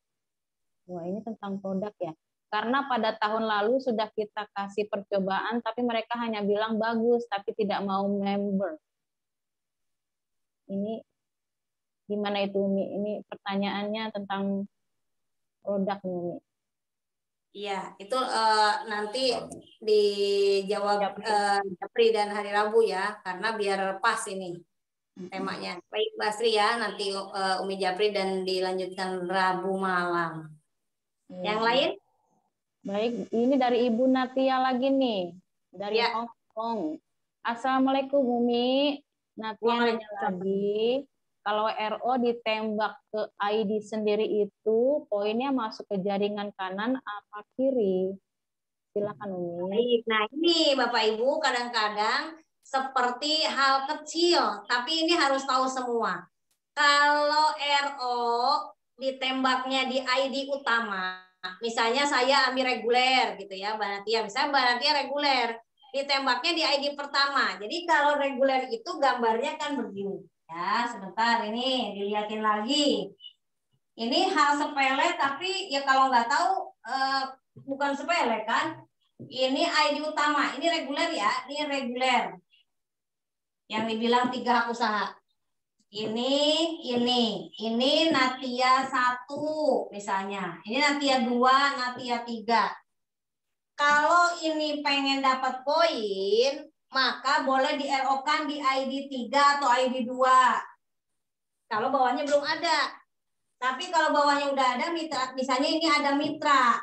Wah, ini tentang produk ya. Karena pada tahun lalu sudah kita kasih percobaan, tapi mereka hanya bilang bagus, tapi tidak mau member. Ini gimana itu Umi? Ini pertanyaannya tentang produk Umi. Iya, itu nanti dijawab Japri dan hari Rabu ya, karena biar pas ini temanya. Baik, Basri ya, nanti Umi Japri dan dilanjutkan Rabu malam. Yang lain? Baik, ini dari Ibu Natia lagi nih, dari Hong Kong. Assalamualaikum Umi. Natia nanya lagi, kalau RO ditembak ke ID sendiri itu poinnya masuk ke jaringan kanan apa kiri? Silakan Umi. Baik, nah ini Bapak Ibu kadang-kadang seperti hal kecil, tapi ini harus tahu semua. Kalau RO ditembaknya di ID utama, misalnya saya ambil reguler gitu ya, Mbak Natia, misalnya Mbak Natia reguler, ditembaknya di ID pertama. Jadi kalau reguler itu gambarnya kan begini. Ya, sebentar ini dilihatin lagi. Ini hal sepele tapi ya kalau nggak tahu bukan sepele kan. Ini ID utama, ini reguler ya, ini reguler. Yang dibilang 3 hak usaha. Ini Natia 1 misalnya. Ini Natia 2, Natia 3. Kalau ini pengen dapat poin, maka boleh di-RO-kan di ID 3 atau ID 2. Kalau bawahnya belum ada. Tapi kalau bawahnya udah ada mitra, misalnya ini ada mitra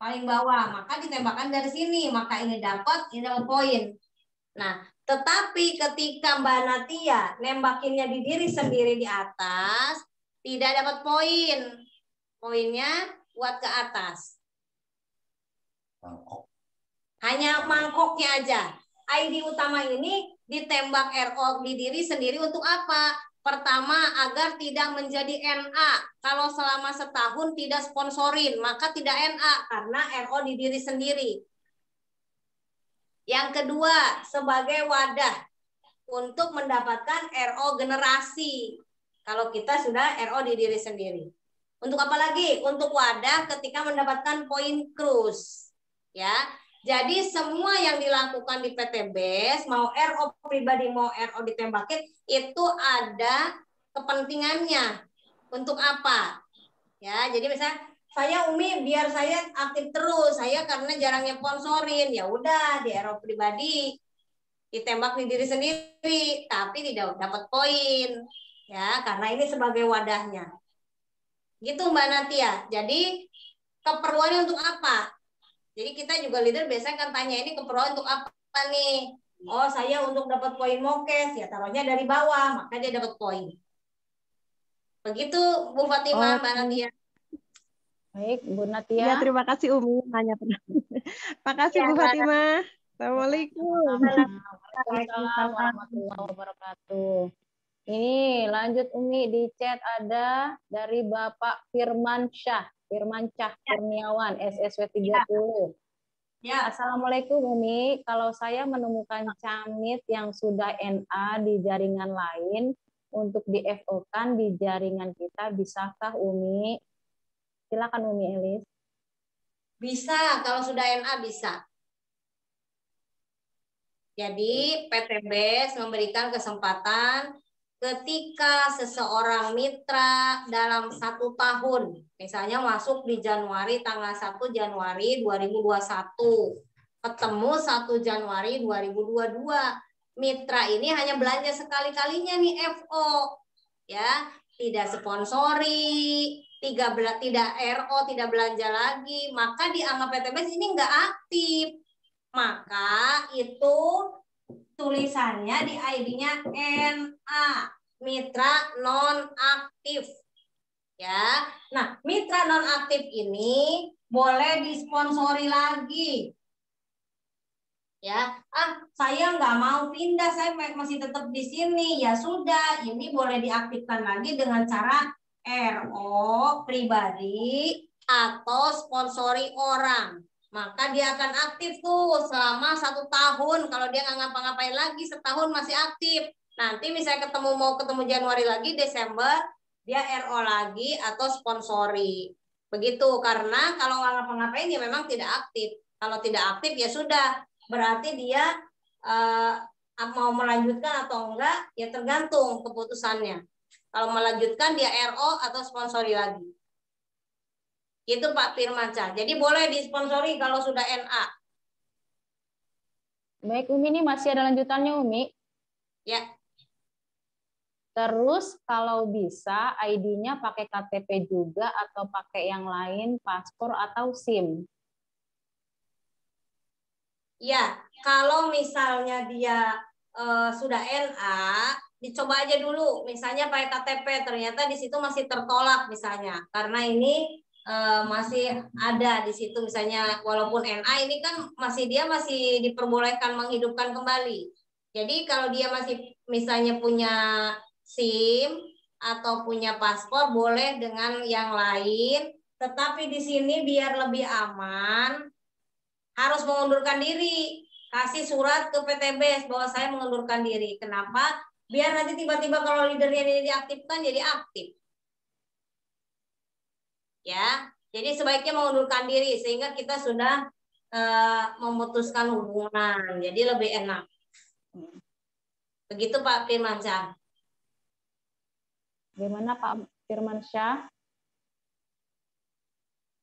paling bawah, maka ditembakkan dari sini, maka ini dapat poin. Nah, tetapi ketika Mbak Natia nembakinnya di diri sendiri di atas, tidak dapat poin. Poinnya buat ke atas. Hanya mangkoknya aja. ID utama ini ditembak RO di diri sendiri untuk apa? Pertama, agar tidak menjadi NA. Kalau selama setahun tidak sponsorin, maka tidak NA karena RO di diri sendiri. Yang kedua, sebagai wadah untuk mendapatkan RO generasi. Kalau kita sudah RO di diri sendiri. Untuk apa lagi? Untuk wadah ketika mendapatkan poin krus. Ya. Jadi semua yang dilakukan di PTBS, mau RO pribadi, mau RO ditembakin, itu ada kepentingannya. Untuk apa? Ya, jadi misalnya saya Umi biar saya aktif terus, saya karena jarangnya sponsorin, ya udah di RO pribadi ditembak di diri sendiri, tapi tidak dapat poin, ya karena ini sebagai wadahnya. Gitu Mbak Natia. Jadi keperluannya untuk apa? Jadi kita juga leader biasanya kan tanya ini keperluan untuk apa nih? Oh saya untuk dapat poin mokes, ya taruhnya dari bawah, maka dia dapat poin. Begitu Bu Fatimah, Mbak Natia. Baik, Bu Natia. Ya, terima kasih Umi nanya. Terima kasih Bu Fatimah. Assalamualaikum. Waalaikumsalam warahmatullahi wabarakatuh. Ini lanjut Umi, di chat ada dari Bapak Firmansyah Kurniawan, SSW 30. Ya. Assalamualaikum Umi, kalau saya menemukan camit yang sudah NA di jaringan lain untuk di FO-kan di jaringan kita, bisakah Umi? Silakan Umi Elis. Bisa, kalau sudah NA bisa. Jadi PTBS memberikan kesempatan ketika seseorang mitra dalam 1 tahun, misalnya masuk di Januari tanggal 1 Januari 2021, ketemu 1 Januari 2022, mitra ini hanya belanja sekali-kalinya nih FO, ya tidak sponsori, tidak RO, tidak belanja lagi, maka dianggap PTBS ini nggak aktif. Maka itu tulisannya di ID-nya NA, mitra nonaktif. Ya. Nah, mitra nonaktif ini boleh disponsori lagi. Ya, saya nggak mau pindah, saya masih tetap di sini. Ya sudah, ini boleh diaktifkan lagi dengan cara RO pribadi atau sponsori orang. Maka dia akan aktif tuh selama 1 tahun. Kalau dia nggak ngapa-ngapain lagi, setahun masih aktif. Nanti misalnya mau ketemu Januari lagi, Desember, dia RO lagi atau sponsori. Begitu, karena kalau nggak ngapa-ngapain ya memang tidak aktif. Kalau tidak aktif ya sudah, berarti dia mau melanjutkan atau enggak, ya tergantung keputusannya. Kalau melanjutkan dia RO atau sponsori lagi. Itu Pak Firmansyah. Jadi boleh disponsori kalau sudah NA. Baik Umi, ini masih ada lanjutannya Umi. Ya. Terus kalau bisa ID-nya pakai KTP juga atau pakai yang lain, paspor atau SIM. Ya, kalau misalnya dia sudah NA, dicoba aja dulu. Misalnya pakai KTP, ternyata di situ masih tertolak misalnya. Karena ini masih ada di situ misalnya, walaupun NA ini kan masih diperbolehkan menghidupkan kembali. Jadi kalau dia masih misalnya punya SIM atau punya paspor boleh dengan yang lain, tetapi di sini biar lebih aman harus mengundurkan diri. Kasih surat ke PTBS bahwa saya mengundurkan diri. Kenapa? Biar nanti tiba-tiba kalau leadernya ini diaktifkan jadi aktif. Ya, jadi sebaiknya mengundurkan diri sehingga kita sudah memutuskan hubungan, jadi lebih enak. Begitu Pak Firmansyah. Bagaimana Pak Firmansyah?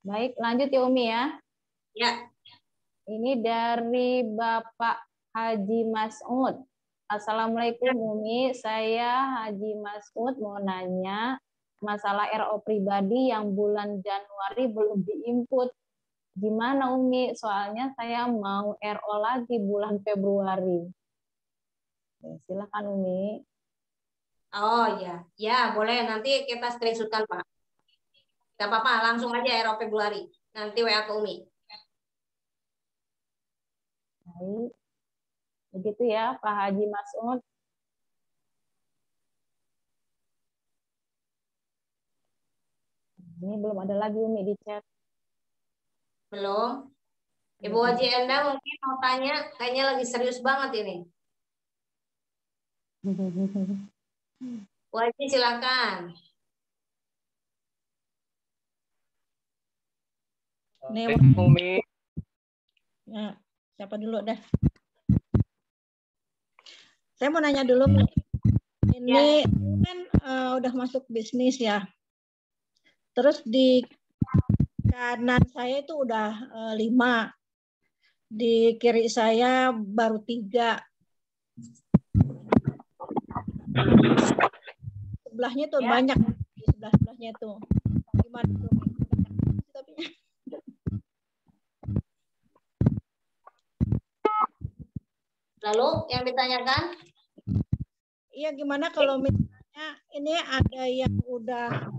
Baik, lanjut ya Umi ya. Ya. Ini dari Bapak Haji Mas'ud. Assalamualaikum Umi, saya Haji Mas'ud mau nanya masalah RO pribadi yang bulan Januari belum diinput. Gimana Umi? Soalnya saya mau RO lagi bulan Februari. Silakan Umi. Oh ya, ya boleh, nanti kita screenshotkan Pak. Gak apa-apa, langsung aja RO Februari. Nanti WA ke Umi. Baik. Begitu ya Pak Haji Mas'ud. Ini belum ada lagi Umi di chat. Belum. Ibu Haji Enda mungkin mau tanya, kayaknya lagi serius banget ini. Bu Haji silakan. Nih, Umi. ya, siapa dulu dah? Saya mau nanya dulu, Mi. Ini kan udah masuk bisnis ya. Terus di kanan saya itu udah 5. Di kiri saya baru 3. Sebelahnya tuh banyak. Di sebelah-sebelahnya tuh. Gimana tuh? Lalu yang ditanyakan? Iya, gimana kalau misalnya ini ada yang udah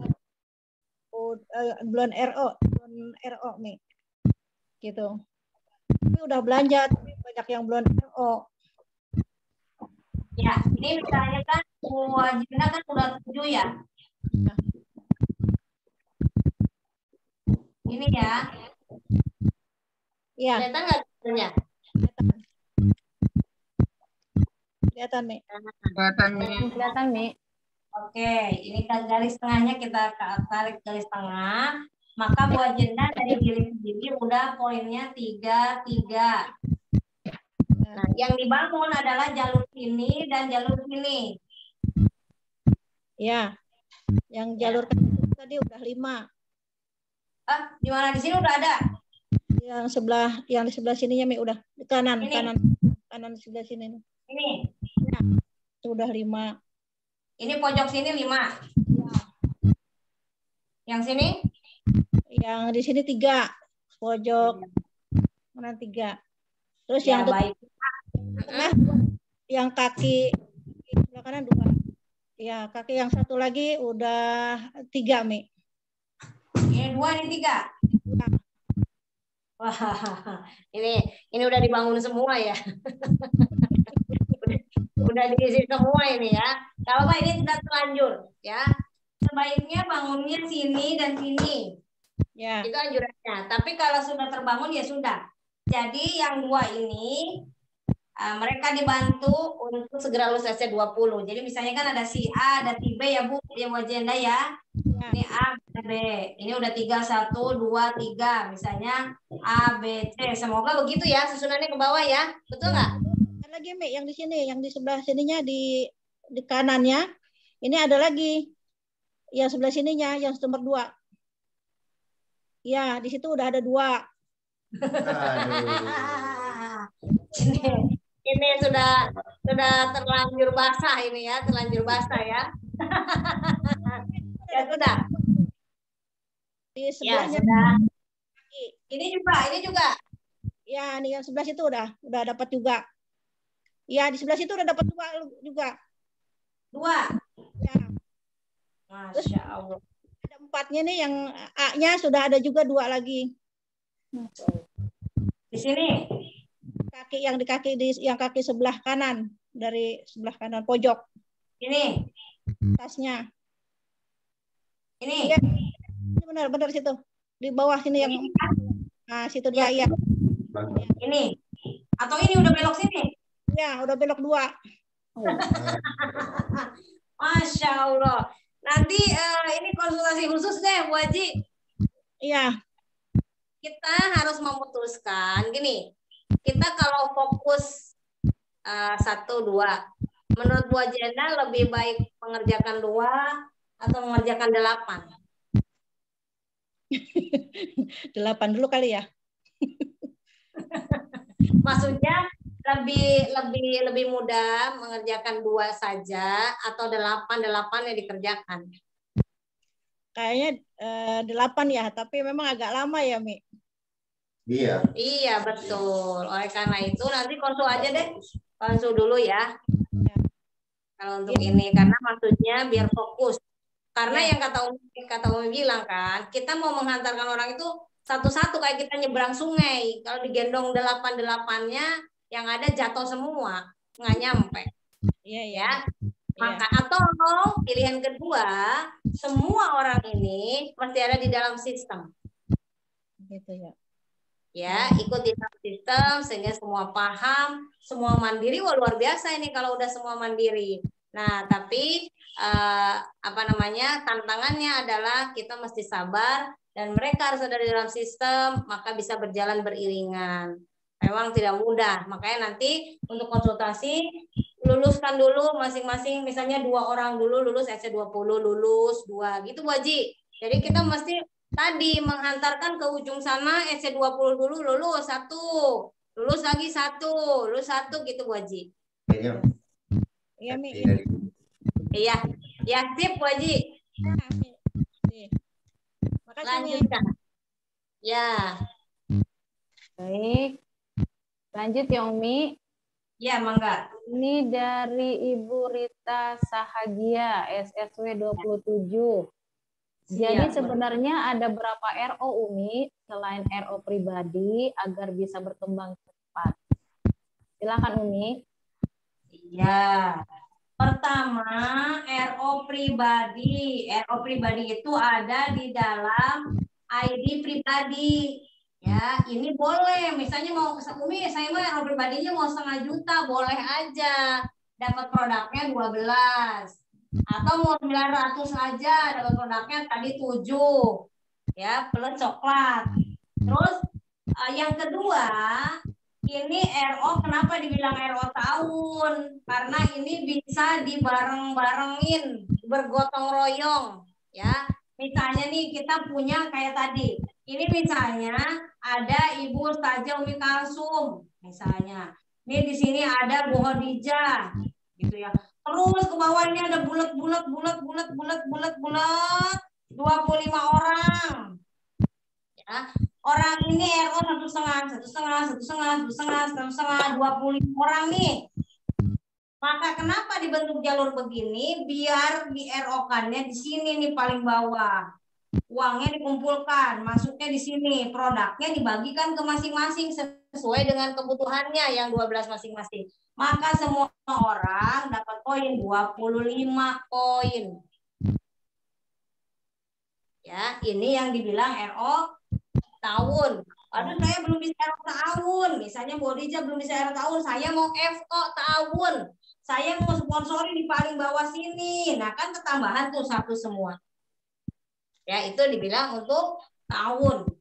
bulan RO nih, gitu. Tapi udah belanja, tapi banyak yang belum RO. Ya, ini misalnya kan wajibnya kan udah 7 ya. Ini ya. Iya. Kelihatan nggak gambarnya? Kelihatan, Mi. Kelihatan, Mi. Oke, ini kan garis tengahnya kita tarik garis tengah. Maka Bu Ajenda dari diri sendiri udah poinnya 3, 3. Nah, yang dibangun adalah jalur ini dan jalur ini. Ya, yang jalur tadi udah 5. Di mana di sini udah ada? Yang di sebelah sininya, Mi, udah di kanan, Ini. kanan di sebelah sini. Ini. Ya, sudah 5. Ini pojok sini 5. Yang sini? Yang di sini 3. Pojok mana 3. Terus Ya, yang baik. tengah, yang kaki sebelah kanan 2. Ya, kaki yang satu lagi udah 3, Mi. Ini 2, ini 3. Wah, ini udah dibangun semua ya. udah diisi semua ini ya. Kalau Pak ini sudah terlanjur ya. Sebaiknya bangunnya sini dan sini. Ya. Itu anjurannya. Tapi kalau sudah terbangun ya sudah. Jadi yang 2 ini mereka dibantu untuk segera lulus SC20. Jadi misalnya kan ada si A, ada si B ya Bu, ya Bu Ajenda ya. Ini A, B. Ini udah 3, 1, 2, 3. Misalnya A, B, C. Semoga begitu ya susunannya ke bawah ya. Betul nggak? Ada lagi, Mi, yang di sini, yang di sebelah sininya di kanannya. Ini ada lagi. Yang sebelah sininya, yang nomor 2. Ya, di situ udah ada 2. Ini sudah terlanjur basah ini ya, terlanjur basah ya. Ya sudah. Di Ya sebelahnya. sudah. Ini juga. Ya, ini yang sebelah situ udah dapat juga. Ya, di sebelah situ udah dapat 2 juga. 2. Ya. Masya Allah. Ada 4-nya nih, yang A-nya sudah ada juga 2 lagi. Di sini. Yang kaki sebelah kanan, dari sebelah kanan pojok. Ini. Tasnya. Ini. Ya, benar situ. Di bawah sini yang situ 2 ya. Ini. Atau ini udah belok sini? Ya, udah belok 2. Masya Allah. Nanti ini konsultasi khusus deh Bu Haji. Iya. Kita harus memutuskan gini. Kita kalau fokus 1, 2, menurut Bu Ajenda lebih baik mengerjakan 2 atau mengerjakan 8? 8 dulu kali ya. Maksudnya lebih mudah mengerjakan 2 saja atau 8 yang dikerjakan? Kayaknya 8 ya, tapi memang agak lama ya, Mi. Iya. Iya, betul. Oleh karena itu nanti konsul aja deh. Konsul dulu ya. Kalau untuk ini, karena maksudnya biar fokus. Karena yang kata Umi bilang kan, kita mau menghantarkan orang itu satu-satu kayak kita nyebrang sungai. Kalau digendong 8-8-nya, yang ada jatuh semua, nggak nyampe. Iya, ya. Maka atau pilihan kedua, semua orang ini mesti ada di dalam sistem. Gitu ya. Ya, ikut di dalam sistem sehingga semua paham, semua mandiri. Wah, luar biasa ini kalau udah semua mandiri. Nah, tapi apa namanya, tantangannya adalah kita mesti sabar dan mereka harus ada di dalam sistem, maka bisa berjalan beriringan. Memang tidak mudah, makanya nanti untuk konsultasi luluskan dulu masing-masing, misalnya 2 orang dulu lulus SC20, lulus 2 gitu Bu Haji. Jadi kita mesti tadi menghantarkan ke ujung sana SC20 dulu lulus 1, lulus lagi 1, lulus 1 gitu Bu Haji. Iya, Mi. Iya, ya sip Bu Haji. Makasih, Mi. Lanjutkan. Ya. Baik. Lanjut ya Umi. Ya, mangga. Ini dari Ibu Rita Sahagia, SSW 27. Jadi Siap. sebenarnya ada berapa RO Umi selain RO pribadi agar bisa berkembang cepat? Silakan Umi. Iya. Pertama, RO pribadi. RO pribadi itu ada di dalam ID pribadi. Ya, ini boleh. Misalnya mau Umi, saya mau RO pribadinya mau 1,5 juta, boleh aja. Dapat produknya 12. Atau mau 900 aja, dapat produknya tadi 7. Ya, plus coklat. Terus yang kedua, ini RO, kenapa dibilang RO tahun? Karena ini bisa dibareng-barengin, bergotong royong, ya. Misalnya nih kita punya kayak tadi. Ini misalnya ada Ibu Ustazah Umi Kalsum, misalnya. Ini di sini ada Bu Khadijah, gitu ya. Terus ke bawah ini ada bulat 25 orang. Ya. Orang ini RO 1,5, 25 orang nih. Maka kenapa dibentuk jalur begini? Biar di RO-kannya di sini nih paling bawah. Uangnya dikumpulkan, masuknya di sini, produknya dibagikan ke masing-masing sesuai dengan kebutuhannya yang 12 masing-masing. Maka semua orang dapat poin 25 poin. Ya, ini yang dibilang RO tahun. Aduh, saya belum bisa RO tahun. Misalnya Bu Khadijah belum bisa RO tahun, saya mau FO tahun. Saya mau sponsori di paling bawah sini. Nah, kan ketambahan tuh 1 semua. Ya, itu dibilang untuk tahun.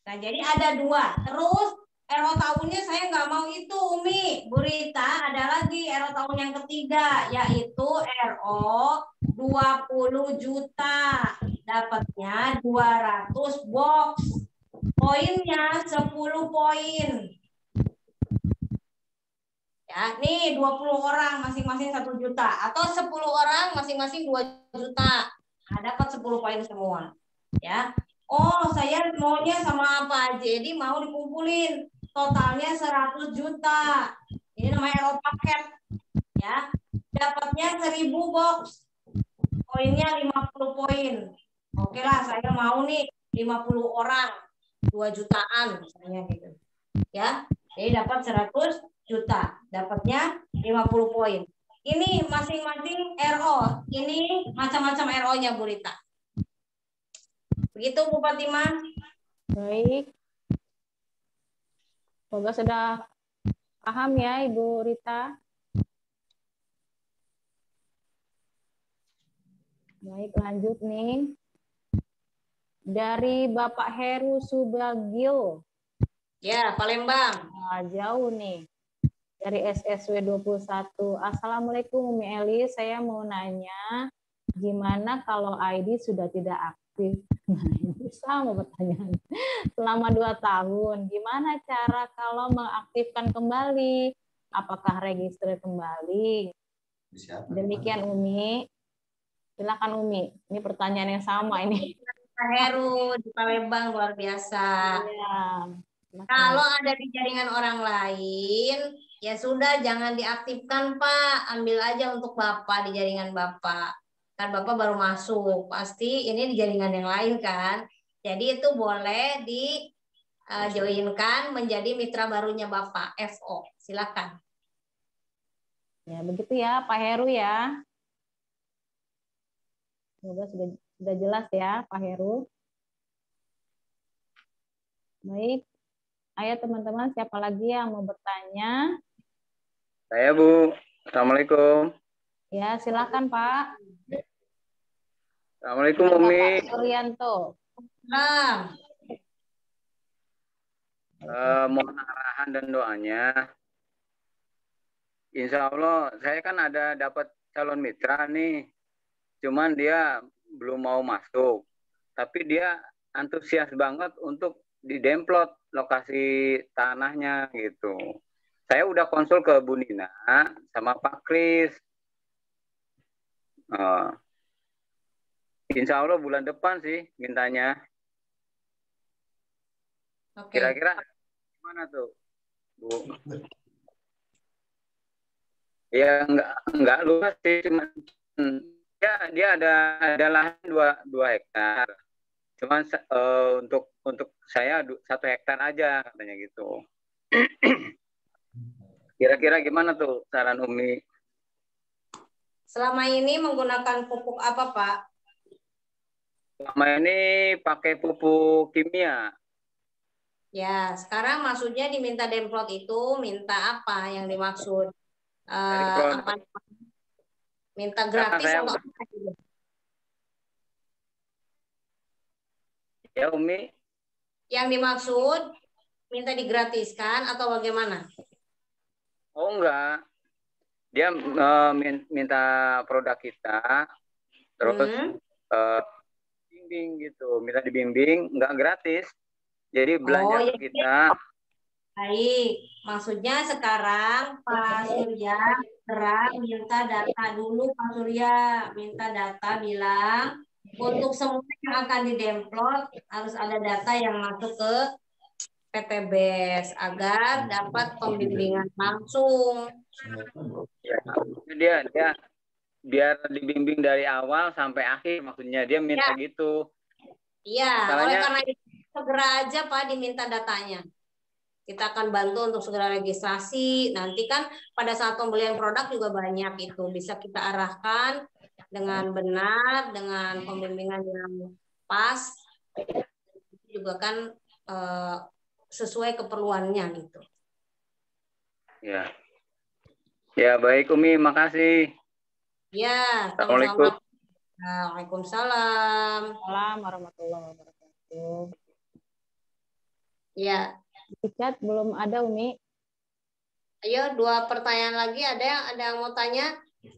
Nah, jadi ada 2. Terus RO tahunnya saya nggak mau itu, Umi. Bu Rita, ada lagi RO tahun yang ketiga, yaitu RO 20 juta. Dapatnya 200 box. Poinnya 10 poin. Ya, nih 20 orang masing-masing 1 juta. Atau 10 orang masing-masing 2 juta. Nah, dapat 10 poin semua. Ya. Oh, saya maunya sama Pak Jadi mau dikumpulin. Totalnya 100 juta. Ini namanya RO paket. Ya. Dapatnya 1000 box. Poinnya 50 poin. Oke lah, saya mau nih 50 orang. 2 jutaan misalnya gitu. Ya. Jadi dapat 100 juta. Dapatnya 50 poin. Ini masing-masing RO. Ini macam-macam RO-nya Bu Rita. Begitu Bu Fatimah. Baik. Semoga sudah paham ya Ibu Rita. Baik, lanjut nih. Dari Bapak Heru Subagio. Ya, Palembang. Nah, jauh nih. Dari SSW 21. Assalamualaikum Umi Eli, saya mau nanya gimana kalau ID sudah tidak aktif? Nah, ini sama pertanyaan. Selama 2 tahun, gimana cara kalau mengaktifkan kembali? Apakah register kembali? Demikian Umi. Silakan Umi. Ini pertanyaan yang sama ini. Pak Heru di Palembang luar biasa. Ya. Kalau ada di jaringan orang lain, ya sudah jangan diaktifkan Pak. Ambil aja untuk Bapak di jaringan Bapak. Kan Bapak baru masuk. Pasti ini di jaringan yang lain kan. Jadi itu boleh di joinkan menjadi mitra barunya Bapak, FO. Silakan. Ya, begitu ya Pak Heru ya. Semoga sudah jelas ya Pak Heru. Baik. Ayo teman-teman, siapa lagi yang mau bertanya? Saya Bu. Assalamualaikum. Ya, silakan Pak. Assalamualaikum Bapak Umi. Suryanto. Nah, Mohon arahan dan doanya. Insya Allah saya kan ada dapat calon mitra nih, cuman dia belum mau masuk. Tapi dia antusias banget untuk didemplot lokasi tanahnya gitu. Saya udah konsul ke Bu Nina sama Pak Kris. Insya Allah bulan depan sih mintanya. Kira-kira gimana tuh, Bu? Ya enggak luas sih, cuma dia ada lahan 2 hektar. Cuman untuk saya 1 hektar aja katanya gitu. Kira-kira gimana tuh saran Umi? selama ini menggunakan pupuk apa, Pak? Selama ini pakai pupuk kimia. Ya, sekarang maksudnya diminta demplot itu minta apa yang dimaksud? Apa? Minta gratis atau apa? Ya, Umi. Yang dimaksud minta digratiskan atau bagaimana? Oh, enggak. Dia minta produk kita, terus bimbing gitu. Minta dibimbing, enggak gratis. Jadi belanja kita. Baik, maksudnya sekarang Pak Surya minta data dulu, Pak Surya minta data bilang untuk semua yang akan didemplot harus ada data yang masuk ke PPBS agar dapat pembimbingan langsung. Ya, dia biar dibimbing dari awal sampai akhir, maksudnya dia minta gitu. Iya, Salahnya, oleh karena itu segera aja Pak diminta datanya. Kita akan bantu untuk segera registrasi. Nanti kan pada saat pembelian produk juga banyak itu. Bisa kita arahkan dengan benar, dengan pembimbingan yang pas. Juga kan sesuai keperluannya gitu. Ya. Ya, baik Umi, makasih. Ya, Assalamualaikum. Waalaikumsalam. Waalaikumsalam warahmatullahi wabarakatuh. Ya. Di chat belum ada Umi. Ayo 2 pertanyaan lagi, ada yang mau tanya? 1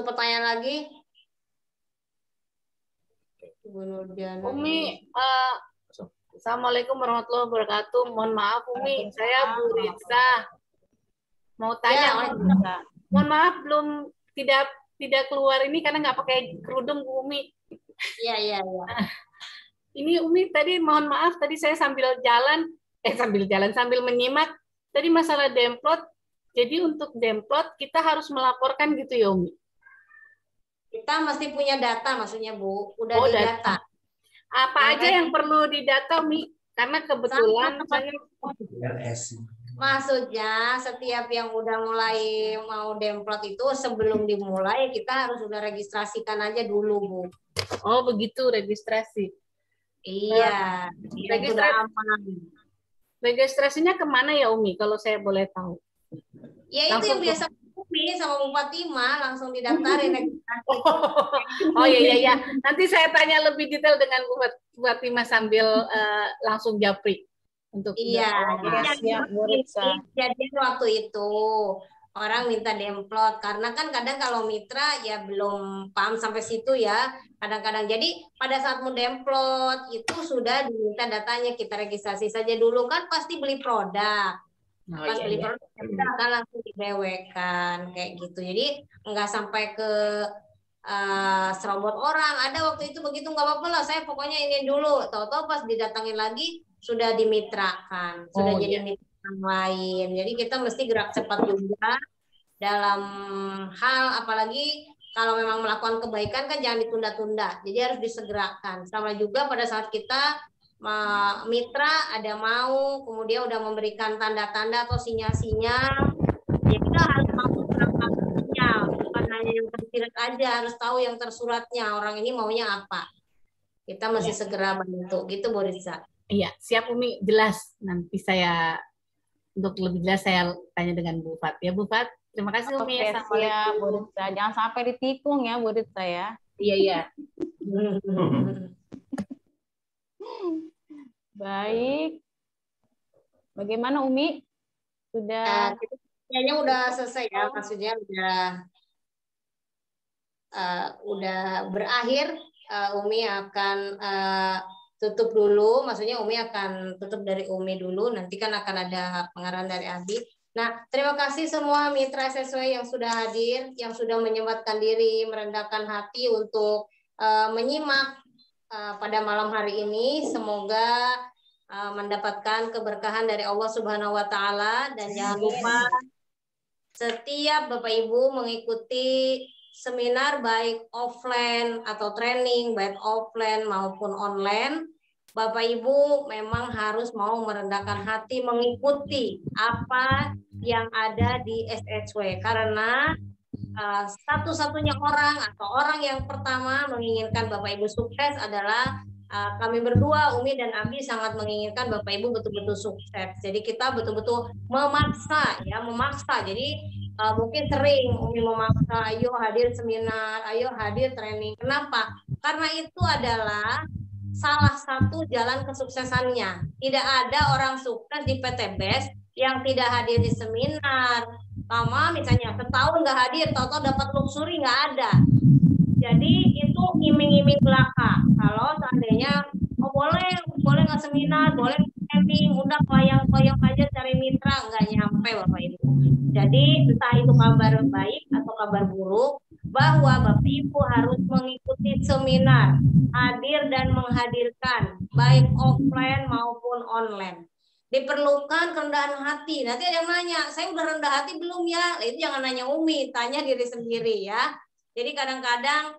pertanyaan lagi. Umi, Assalamualaikum warahmatullahi wabarakatuh. Mohon maaf Umi, saya Bu Ritsa. Mau tanya, mohon maaf belum tidak keluar ini karena nggak pakai kerudung Bu Umi. Iya. Ini Umi tadi mohon maaf tadi saya sambil menyimak tadi masalah demplot. Jadi untuk demplot kita harus melaporkan gitu ya Umi. Kita mesti punya data maksudnya Bu, udah didata. Apa aja yang perlu didata Umi? Karena kebetulan saya maksudnya setiap yang udah mulai mau demplot itu sebelum dimulai kita harus udah registrasikan aja dulu Bu. Oh begitu registrasi. Iya. Registrasinya kemana ya Umi kalau saya boleh tahu? Ya itu yang biasa Umi sama Bu Fatima langsung didaftarin registrasi. Oh iya. Nanti saya tanya lebih detail dengan Bu Fatima sambil langsung japri. Untuk jadi waktu itu orang minta demplot karena kan kadang kalau mitra ya belum paham sampai situ ya kadang-kadang. Jadi pada saat mau demplot itu sudah diminta datanya, kita registrasi saja dulu kan pasti beli produk. Pas beli produk kita akan langsung dibewekan kayak gitu. Jadi nggak sampai ke serobot orang. Ada waktu itu begitu nggak apa-apa lah, saya pokoknya ini dulu. Tahu-tahu pas didatangin lagi sudah dimitrakan, sudah jadi mitra yang lain. Jadi kita mesti gerak cepat juga dalam hal, apalagi kalau memang melakukan kebaikan kan jangan ditunda-tunda. Jadi harus disegerakan. Sama juga pada saat kita mitra ada mau, kemudian udah memberikan tanda-tanda atau sinyal-sinyal, ya kita harus mampu menangkap sinyal, bukan hanya yang tersirat aja, harus tahu yang tersuratnya orang ini maunya apa. Kita mesti segera bantu, gitu Bu Ritsa. Iya, siap Umi, jelas. Nanti saya untuk lebih jelas saya tanya dengan Bu Fat. Ya Bu Fat? Terima kasih Umi. Oke, siap, Bu Assalamualaikum. Ritsa. Jangan sampai ditikung ya, Bu Ritsa ya. Iya, iya. Baik. Bagaimana Umi? Sudah Kayaknya udah selesai ya, maksudnya udah berakhir. Umi akan tutup dulu, maksudnya Umi akan tutup dari Umi dulu, nanti kan akan ada pengarahan dari Abi. Nah, terima kasih semua mitra SSW yang sudah hadir, yang sudah menyempatkan diri, merendahkan hati untuk menyimak pada malam hari ini. Semoga mendapatkan keberkahan dari Allah Subhanahu wa Ta'ala, dan jangan lupa setiap Bapak Ibu mengikuti seminar baik offline atau training baik offline maupun online, Bapak Ibu memang harus mau merendahkan hati mengikuti apa yang ada di SSW, karena satu-satunya orang atau orang yang pertama menginginkan Bapak Ibu sukses adalah kami berdua, Umi dan Abi, sangat menginginkan Bapak Ibu betul-betul sukses. Jadi kita betul-betul memaksa ya, memaksa. Jadi mungkin sering Umi memaksa, ayo hadir seminar, ayo hadir training. Kenapa? Karena itu adalah salah satu jalan kesuksesannya. Tidak ada orang sukses di PT BES yang tidak hadir di seminar. Sama misalnya setahun nggak hadir, tahu-tahu dapat luxury, nggak ada. Jadi itu iming-iming belaka. Kalau seandainya boleh nggak seminar, boleh training, udah koyang-koyang aja cari mitra, nggak nyampe Bapak Ibu. Jadi entah itu kabar baik atau kabar buruk, bahwa Bapak Ibu harus mengikuti seminar, hadir dan menghadirkan baik offline maupun online. Diperlukan kerendahan hati. Nanti ada yang nanya, saya udah rendah hati belum ya? Itu jangan nanya Umi, tanya diri sendiri ya. Jadi kadang-kadang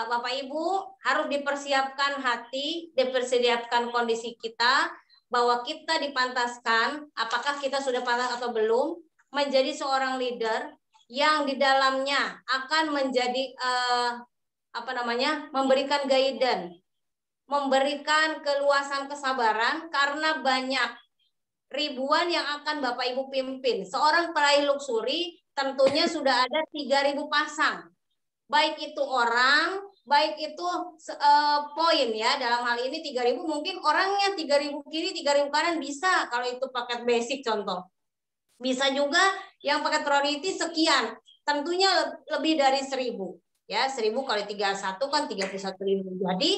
Bapak Ibu harus dipersiapkan hati, dipersiapkan kondisi kita, bahwa kita dipantaskan, apakah kita sudah pantas atau belum, menjadi seorang leader yang di dalamnya akan menjadi memberikan guidance, memberikan keluasan kesabaran, karena banyak ribuan yang akan Bapak Ibu pimpin. Seorang peraih luxury tentunya sudah ada 3.000 pasang. Baik itu orang, baik itu poin ya. Dalam hal ini 3.000 mungkin orangnya 3.000 kiri, 3.000 kanan bisa kalau itu paket basic contoh. Bisa juga yang paket priority sekian. Tentunya lebih dari 1.000. Ya, 1.000 kali 31 kan 31.000. Jadi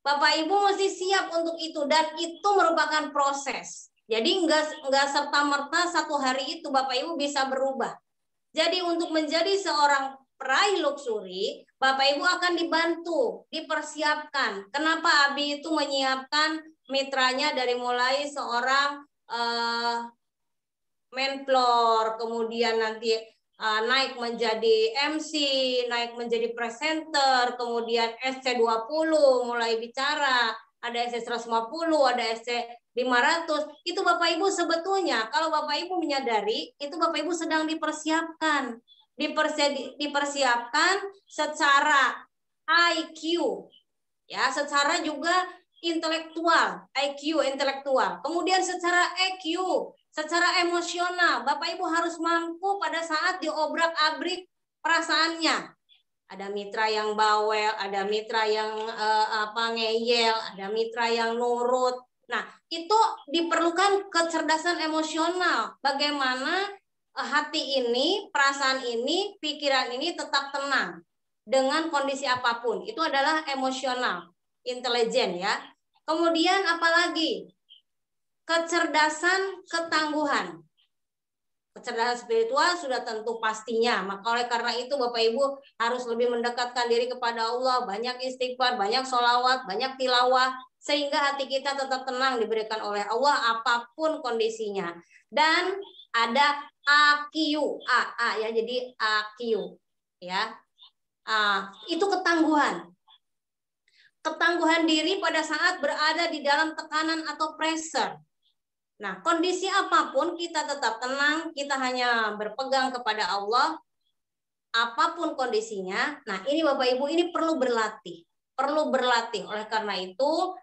Bapak Ibu mesti siap untuk itu, dan itu merupakan proses. Jadi enggak serta-merta satu hari itu Bapak Ibu bisa berubah. Jadi untuk menjadi seorang peraih luxury, Bapak Ibu akan dibantu, dipersiapkan. Kenapa Abi itu menyiapkan mitranya dari mulai seorang mentor, kemudian nanti naik menjadi MC, naik menjadi presenter, kemudian SC20 mulai bicara, ada SC150, ada SC500. Itu Bapak Ibu sebetulnya kalau Bapak Ibu menyadari, itu Bapak Ibu sedang dipersiapkan. Dipersiapkan secara IQ ya, secara juga intelektual, IQ intelektual. Kemudian secara EQ, secara emosional, Bapak Ibu harus mampu pada saat diobrak-abrik perasaannya. Ada mitra yang bawel, ada mitra yang ngeyel, ada mitra yang nurut. Nah, itu diperlukan kecerdasan emosional. Bagaimana hati ini, perasaan ini, pikiran ini tetap tenang dengan kondisi apapun. Itu adalah emosional, intelijen ya. Kemudian apalagi? Kecerdasan ketangguhan. Kecerdasan spiritual sudah tentu pastinya. Maka oleh karena itu Bapak Ibu harus lebih mendekatkan diri kepada Allah, banyak istighfar, banyak sholawat, banyak tilawah, sehingga hati kita tetap tenang diberikan oleh Allah apapun kondisinya. Dan ada AQ, ya, jadi AQ ya. Itu ketangguhan. Ketangguhan diri pada saat berada di dalam tekanan atau pressure. Nah, kondisi apapun kita tetap tenang, kita hanya berpegang kepada Allah apapun kondisinya. Nah, ini Bapak Ibu ini perlu berlatih. Perlu berlatih. Oleh karena itu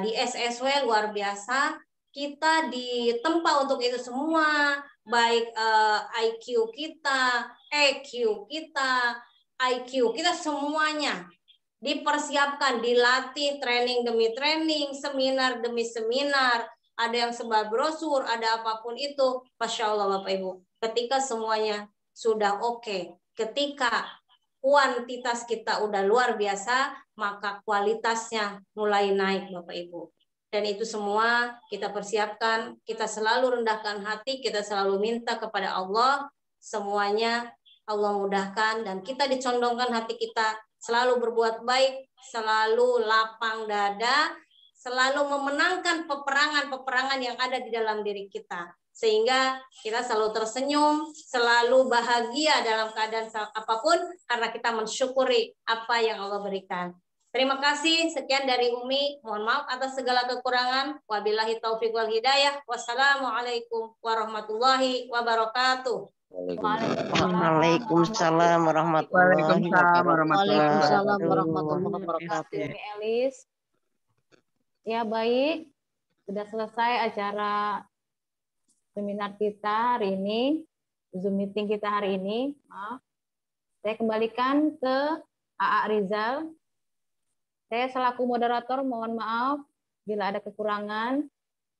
di SSW luar biasa, kita ditempa untuk itu semua. baik IQ kita, EQ kita, IQ kita semuanya dipersiapkan, dilatih training demi training, seminar demi seminar, ada yang sebar brosur, ada apapun itu. Masya Allah Bapak Ibu, ketika semuanya sudah oke, ketika kuantitas kita udah luar biasa, maka kualitasnya mulai naik Bapak Ibu. Dan itu semua kita persiapkan, kita selalu rendahkan hati, kita selalu minta kepada Allah, semuanya Allah mudahkan, dan kita dicondongkan hati kita selalu berbuat baik, selalu lapang dada, selalu memenangkan peperangan-peperangan yang ada di dalam diri kita. Sehingga kita selalu tersenyum, selalu bahagia dalam keadaan apapun, karena kita mensyukuri apa yang Allah berikan. Terima kasih, sekian dari Umi. Mohon maaf atas segala kekurangan. Wabillahi taufiq wal hidayah. Wassalamualaikum warahmatullahi wabarakatuh. Waalaikumsalam warahmatullahi wabarakatuh. Elis. Ya baik, sudah selesai acara seminar kita hari ini, Zoom meeting kita hari ini. Maaf. Saya kembalikan ke AA Rizal. Saya selaku moderator mohon maaf bila ada kekurangan.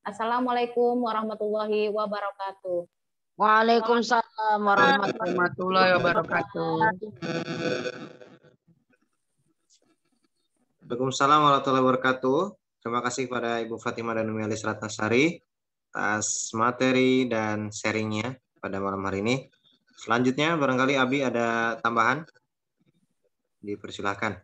Assalamualaikum warahmatullahi wabarakatuh. Waalaikumsalam warahmatullahi wabarakatuh. Waalaikumsalam warahmatullahi wabarakatuh. Terima kasih kepada Ibu Fatimah dan Umi Elis Ratnasari atas materi dan sharingnya pada malam hari ini. Selanjutnya barangkali Abi ada tambahan, dipersilahkan.